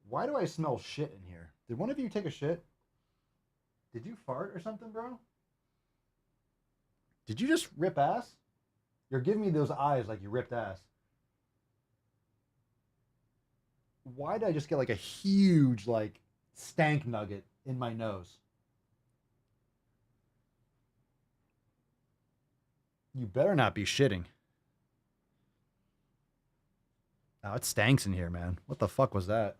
Why do I smell shit in here? Did one of you take a shit? Did you fart or something, bro? Did you just rip ass? You're giving me those eyes like you ripped ass. Why did I just get like a huge like stank nugget in my nose? You better not be shitting. Oh, it stanks in here, man. What the fuck was that?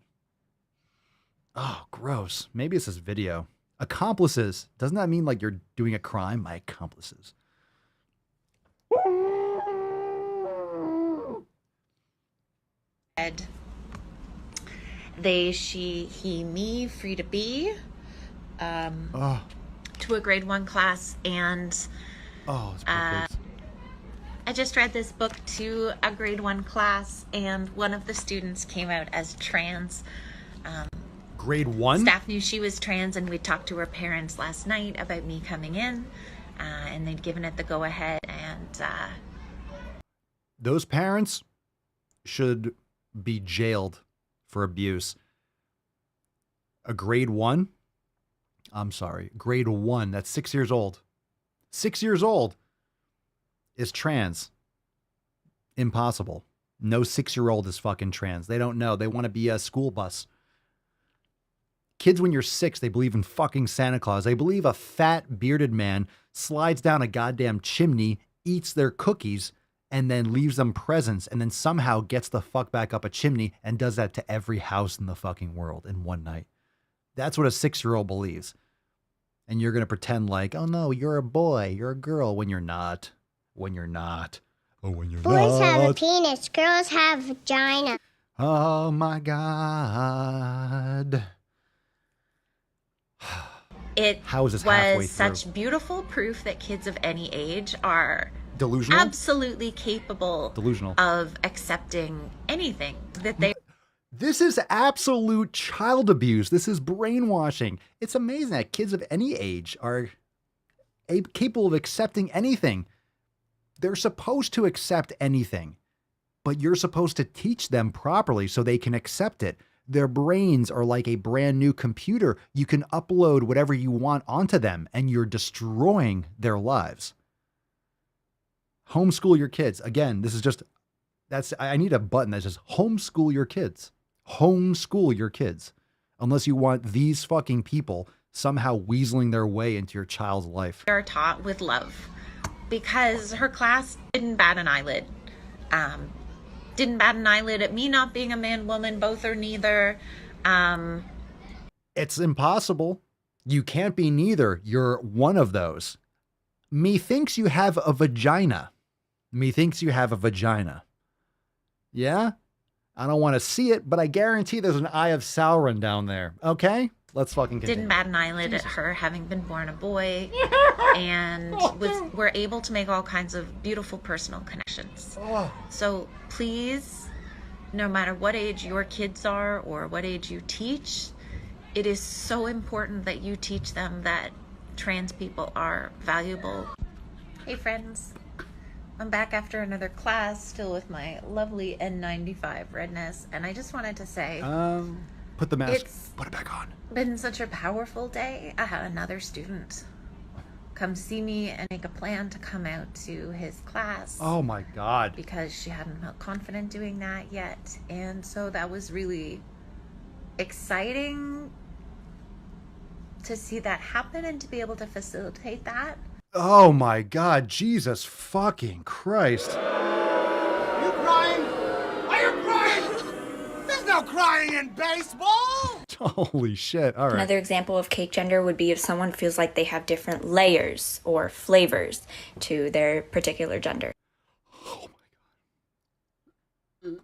Oh, gross. Maybe it's this video. Accomplices. Doesn't that mean like you're doing a crime? My accomplices. They, she, he, me, free to be, to a grade 1 class, and I just read this book to a grade 1 class, and one of the students came out as trans. Grade 1? Staff knew she was trans, and we talked to her parents last night about me coming in, and they'd given it the go-ahead, and those parents should be jailed for abuse. A grade 1? I'm sorry. Grade 1. That's 6 years old. 6 years old is trans. Impossible. No 6-year-old is fucking trans. They don't know. They want to be a school bus. Kids, when you're 6, they believe in fucking Santa Claus. They believe a fat, bearded man slides down a goddamn chimney, eats their cookies, and then leaves them presents, and then somehow gets the fuck back up a chimney and does that to every house in the fucking world in one night. That's what a 6-year-old believes. And you're going to pretend like, oh no, you're a boy, you're a girl, when you're not. When you're not. Oh, when you're not. Boys have a penis, girls have vagina. Oh my God. it How is this halfway was through? such beautiful proof that kids of any age are delusional, absolutely capable of accepting anything that they. This is absolute child abuse. This is brainwashing. It's amazing that kids of any age are capable of accepting anything. They're supposed to accept anything, but you're supposed to teach them properly so they can accept it. Their brains are like a brand new computer. You can upload whatever you want onto them, and you're destroying their lives. Homeschool your kids. Again, this is just, I need a button that says homeschool your kids. Homeschool your kids. Unless you want these fucking people somehow weaseling their way into your child's life. Are taught with love, because her class didn't bat an eyelid. Didn't bat an eyelid at me not being a man, woman, both or neither. It's impossible. You can't be neither. You're one of those. Methinks you have a vagina. Methinks you have a vagina. Yeah? I don't want to see it, but I guarantee there's an Eye of Sauron down there. Okay? Let's fucking continue. Didn't bat an eyelid at her having been born a boy, and were able to make all kinds of beautiful personal connections. So please, no matter what age your kids are or what age you teach, it is so important that you teach them that trans people are valuable. Hey friends, I'm back after another class, still with my lovely N95 redness, and I just wanted to say, put the mask, put it back on. Been such a powerful day. I had another student come see me and make a plan to come out to his class. Oh my God. Because she hadn't felt confident doing that yet. And so that was really exciting to see that happen and to be able to facilitate that. Oh my God, Jesus fucking Christ. Are you crying? Are you crying? There's no crying in baseball! Holy shit. All right. Another example of cake gender would be if someone feels like they have different layers or flavors to their particular gender. Oh my God.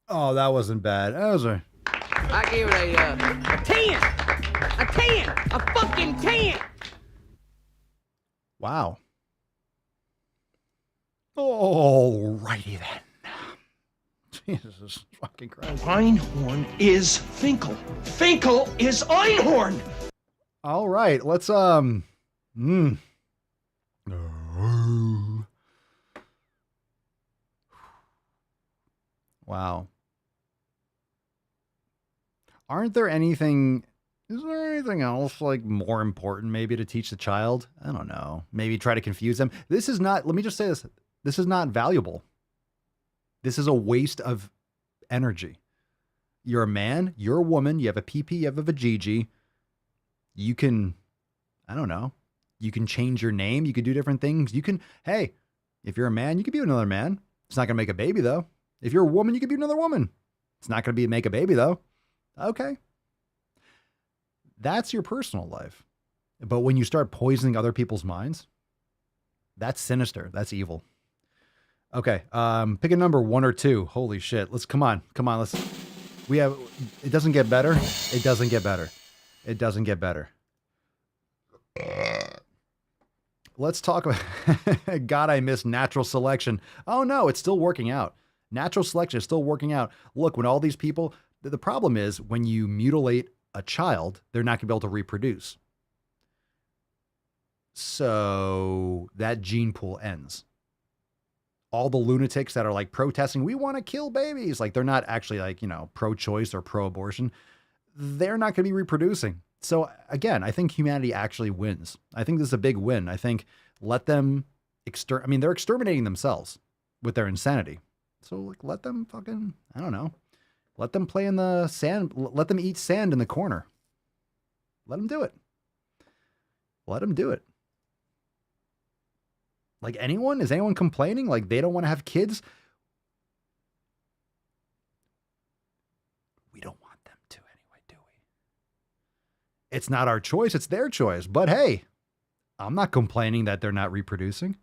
Oh, that wasn't bad. That was a... I give it a 10. A 10. A fucking 10. Wow. Alrighty then. Jesus fucking Christ. Einhorn is Finkel. Finkel is Einhorn. All right, let's Wow. Is there anything else like more important maybe to teach the child? I don't know. Maybe try to confuse them. This is not, let me just say this. This is not valuable. This is a waste of energy. You're a man, you're a woman, you have a PP, you have a vajiji. You can, I don't know. You can change your name. You can do different things. You can, hey, if you're a man, you can be another man. It's not going to make a baby though. If you're a woman, you can be another woman. It's not going to make a baby though. Okay. That's your personal life. But when you start poisoning other people's minds, that's sinister. That's evil. Okay. Pick a number 1 or 2. Holy shit. Come on. It doesn't get better. It doesn't get better. It doesn't get better. Let's talk about, God, I miss natural selection. Oh no, it's still working out. Natural selection is still working out. Look, when all these people, the problem is when you mutilate a child, they're not going to be able to reproduce. So that gene pool ends. All the lunatics that are like protesting, we want to kill babies. Like they're not actually like, pro-choice or pro-abortion. They're not going to be reproducing. So again, I think humanity actually wins. I think this is a big win. I think let them they're exterminating themselves with their insanity. So like, let them fucking, I don't know. Let them play in the sand. Let them eat sand in the corner. Let them do it. Let them do it. Like is anyone complaining? Like they don't want to have kids? We don't want them to anyway, do we? It's not our choice. It's their choice. But hey, I'm not complaining that they're not reproducing.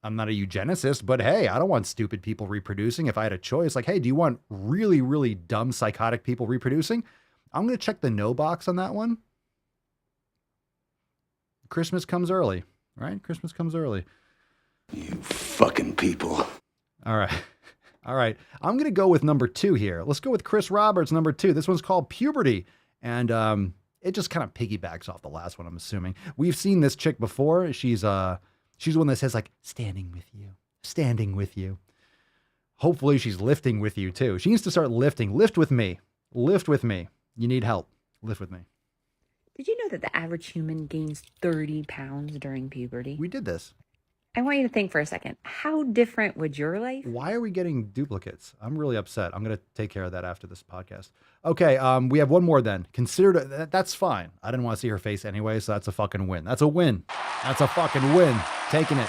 I'm not a eugenicist, but hey, I don't want stupid people reproducing. If I had a choice, like, hey, do you want really, really dumb, psychotic people reproducing? I'm going to check the no box on that one. Christmas comes early, right? Christmas comes early. You fucking people. All right. All right. I'm going to go with number 2 here. Let's go with Chris Roberts, number 2. This one's called Puberty. And it just kind of piggybacks off the last one, I'm assuming. We've seen this chick before. She's the one that says like, standing with you. Hopefully she's lifting with you too. She needs to start lifting. Lift with me. You need help. Lift with me. Did you know that the average human gains 30 pounds during puberty? We did this. I want you to think for a second. How different would your life? Why are we getting duplicates? I'm really upset. I'm going to take care of that after this podcast. Okay, we have one more then. That's fine. I didn't want to see her face anyway, so that's a fucking win. That's a win. That's a fucking win. Taking it.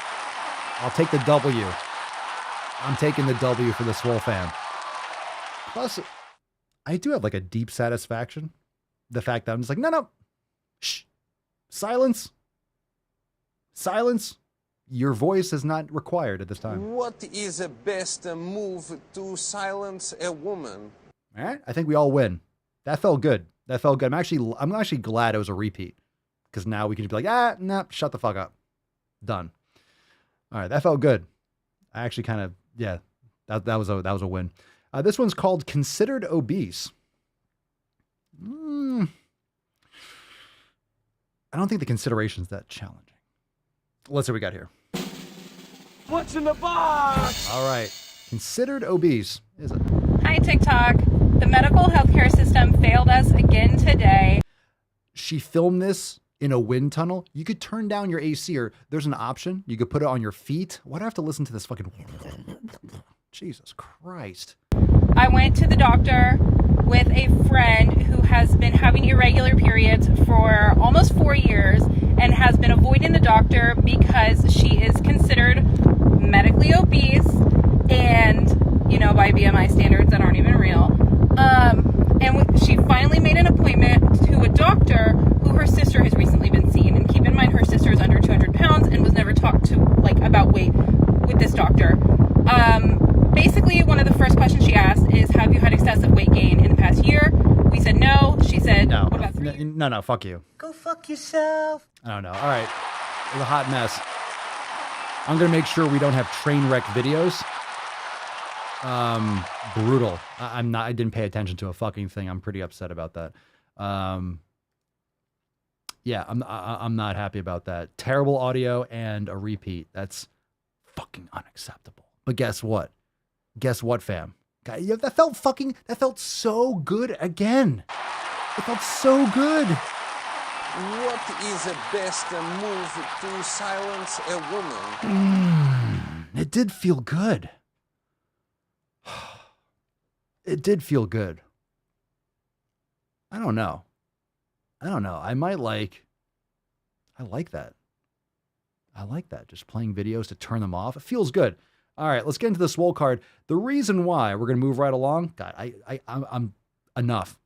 I'll take the W. I'm taking the W for the Swole fan. Plus, I do have like a deep satisfaction. The fact that I'm just like, no. Shh. Silence. Your voice is not required at this time. What is the best move to silence a woman? All right. I think we all win. That felt good. I'm actually glad it was a repeat because now we can be like, nah, shut the fuck up. Done. All right. That felt good. I actually kind of, yeah, that was a win. This one's called Considered Obese. I don't think the consideration's that challenging. Let's see what we got here. What's in the box? All right. Considered obese. Is it? Hi, TikTok. The medical healthcare system failed us again today. She filmed this in a wind tunnel. You could turn down your AC, or there's an option. You could put it on your feet. Why do I have to listen to this fucking... Jesus Christ. I went to the doctor with a friend who has been having irregular periods for almost 4 years and has been avoiding the doctor because she is considered medically obese and, by BMI standards that aren't even real. And she finally made an appointment to a doctor who her sister has recently been seeing. And keep in mind, her sister is under 200 pounds and was never talked to, about weight with this doctor. Basically, one of the first questions she asked is, have you had excessive weight gain in the past year? We said no. She said, no. What about 3 years? No, fuck you. Go fuck yourself. I don't know. All right. It's a hot mess. I'm going to make sure we don't have train wreck videos. Brutal. I didn't pay attention to a fucking thing. I'm pretty upset about that. Yeah, I'm not happy about that. Terrible audio and a repeat. That's fucking unacceptable. But guess what? Guess what, fam? That felt so good again. It felt so good. What is the best move to silence a woman? It did feel good. It did feel good. I don't know. I like that. I like that. Just playing videos to turn them off. It feels good. All right, let's get into the Swole card. The reason why we're going to move right along. God, I'm enough.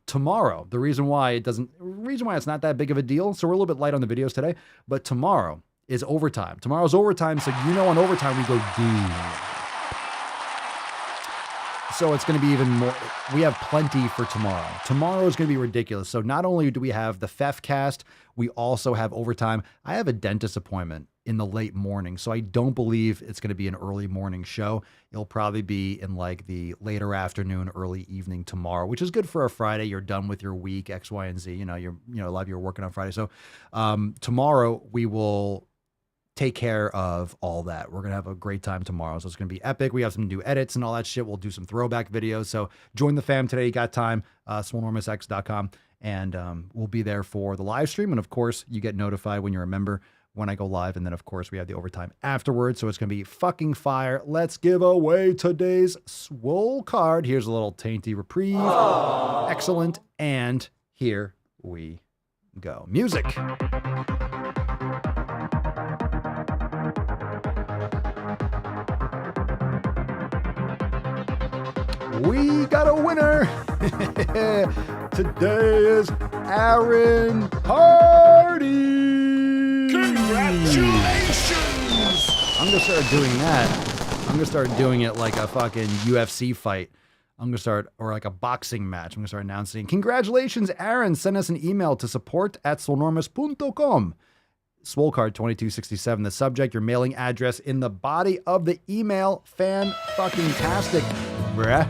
Tomorrow, the reason why it's not that big of a deal. So we're a little bit light on the videos today, but tomorrow is overtime. Tomorrow's overtime. So, on overtime, we go deep. So it's going to be even more. We have plenty for tomorrow. Tomorrow is going to be ridiculous. So not only do we have the Fef cast, we also have overtime. I have a dentist appointment in the late morning, so I don't believe it's going to be an early morning show. It'll probably be in like the later afternoon, early evening tomorrow, which is good for a Friday. You're done with your week, X, Y, and Z. A lot of you are working on Friday. So tomorrow we will take care of all that. We're going to have a great time tomorrow. So it's going to be epic. We have some new edits and all that shit. We'll do some throwback videos. So join the fam today. You got time, swolenormousx.com. And we'll be there for the live stream. And of course, you get notified when you're a member when I go live. And then of course, we have the overtime afterwards. So it's going to be fucking fire. Let's give away today's Swole card. Here's a little tainty reprieve. Aww. Excellent. And here we go. Music. We got a winner. Today is Aaron Hardy. Congratulations. I'm going to start doing that. I'm going to start doing it like a fucking UFC fight. Or like a boxing match. I'm going to start announcing, congratulations, Aaron. Send us an email to support@swolenormous.com. Swole card 2267. The subject, your mailing address in the body of the email. Fan-fucking-tastic. Bruh.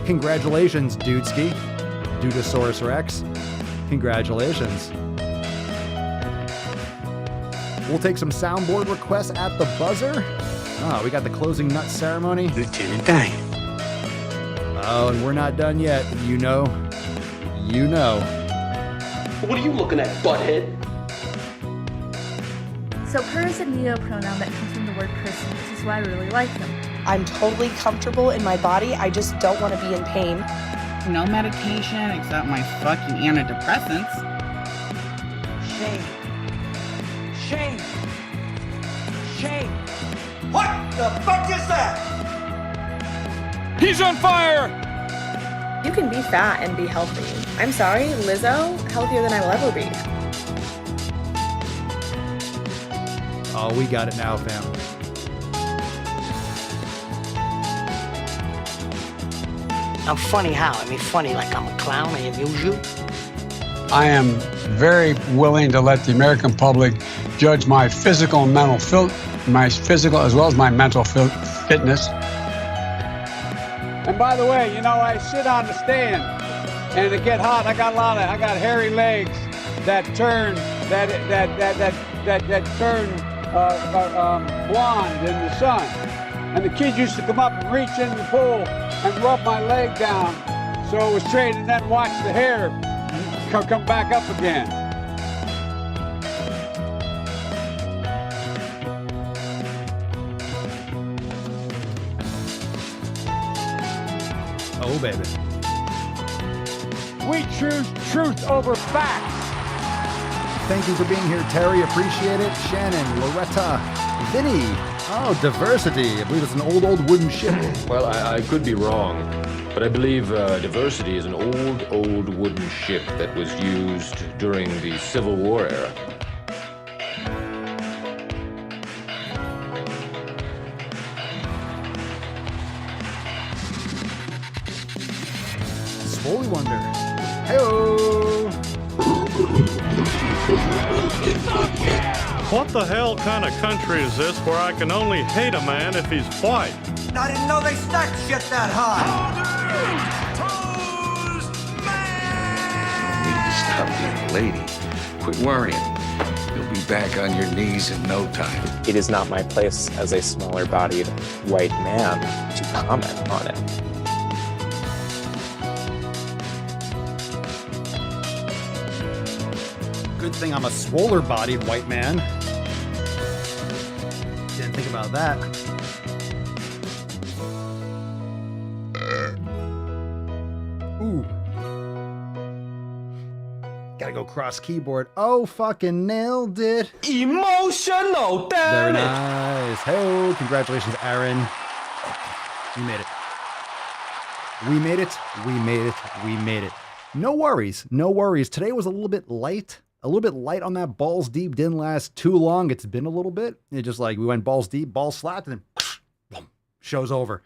Congratulations, Dudeski. Dudosaurus Rex. Congratulations. We'll take some soundboard requests at the buzzer. We got the closing nut ceremony. Lieutenant Dan. Oh, and we're not done yet. You know. What are you looking at, butthead? So per is a neo-pronoun that comes from the word person. This is why I really like them. I'm totally comfortable in my body. I just don't want to be in pain. No medication except my fucking antidepressants. Shame. What the fuck is that? He's on fire! You can be fat and be healthy. I'm sorry, Lizzo, healthier than I will ever be. Oh, we got it now, fam. I'm funny how? Funny like I'm a clown, I amuse you? I am very willing to let the American public judge my physical and mental my physical as well as my mental fitness. And by the way, I sit on the stand and it get hot. I got hairy legs that turn blonde in the sun. And the kids used to come up and reach in the pool and rub my leg down so it was straight, and then watch the hair come back up again. Oh, baby. We choose truth over facts. Thank you for being here, Terry. Appreciate it. Shannon, Loretta, Vinny. Oh, diversity. I believe it's an old wooden ship. Well, I could be wrong, but I believe diversity is an old wooden ship that was used during the Civil War era. Swole Wonder. Hey-oh. What the hell kind of country is this where I can only hate a man if he's white? I didn't know they stacked shit that high. You need to stop being a lady. Quit worrying. You'll be back on your knees in no time. It is not my place as a smaller-bodied white man to comment on it. Good thing I'm a swoller-bodied white man. Didn't think about that. Ooh. Gotta go cross keyboard. Oh, fucking nailed it. Emotional, Very damn it. nice. Hey, congratulations, Aaron. We made it. We made it. We made it. We made it. No worries. No worries. Today was a little bit light. A little bit light on that balls deep. Didn't last too long. It's been a little bit. It just like we went balls deep, balls slapped, and then boom, show's over.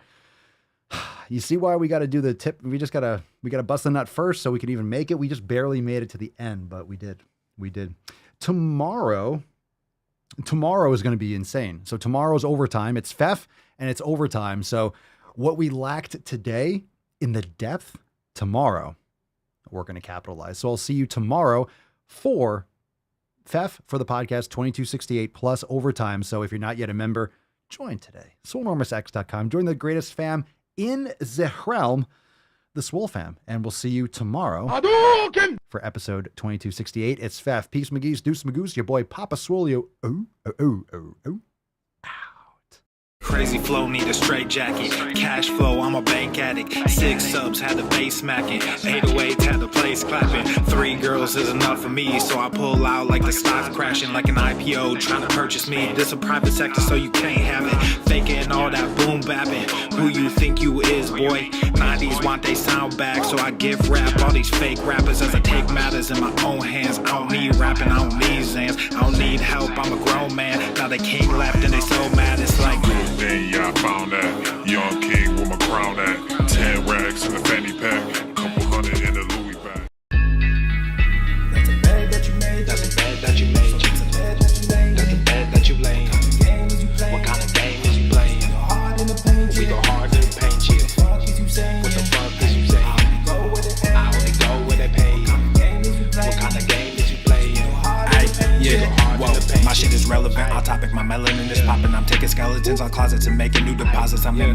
You see why we got to do the tip? We got to bust the nut first so we could even make it. We just barely made it to the end, but we did. We did. Tomorrow is going to be insane. So tomorrow's overtime. It's FEF and it's overtime. So what we lacked today in the depth, tomorrow we're going to capitalize. So I'll see you tomorrow for FEF for the podcast 2268 plus overtime. So if you're not yet a member, join today. SwoleNormousX.com. Join the greatest fam in the realm, the Swole fam. And we'll see you tomorrow for episode 2268. It's FEF. Peace McGee's, Deuce Magoose, your boy Papa Swolio. Oh. Crazy flow, need a straight jacket. Cash flow, I'm a bank addict. 6 subs, had the bass smacking. 808, had the place clapping. 3 girls is enough for me, so I pull out like the stock crashing, like an IPO trying to purchase me. This a private sector, so you can't have it. Faking all that boom bapping. Who you think you is, boy? 90s want they sound back, so I give rap all these fake rappers as I take matters in my own hands. I don't need rapping, I don't need Zans. I don't need help, I'm a grown man. Now they king left and they so mad, it's like then yeah, I found that young king with my crown at 10 racks in the fanny pack, couple hundred in the Louis bag. That's a bed that you made. That's a bed that you made. That's a bed that you made. That's a bed that you laid. What kind of game is you playing? We go hard in the paint, yeah. What the fuck is you saying? I only go where they pay. What kind of game is you playing? Yeah, whoa, my shit is relevant. On topic, my melanin is popping. I'm taking skeletons on closets and making new deposits. I'm in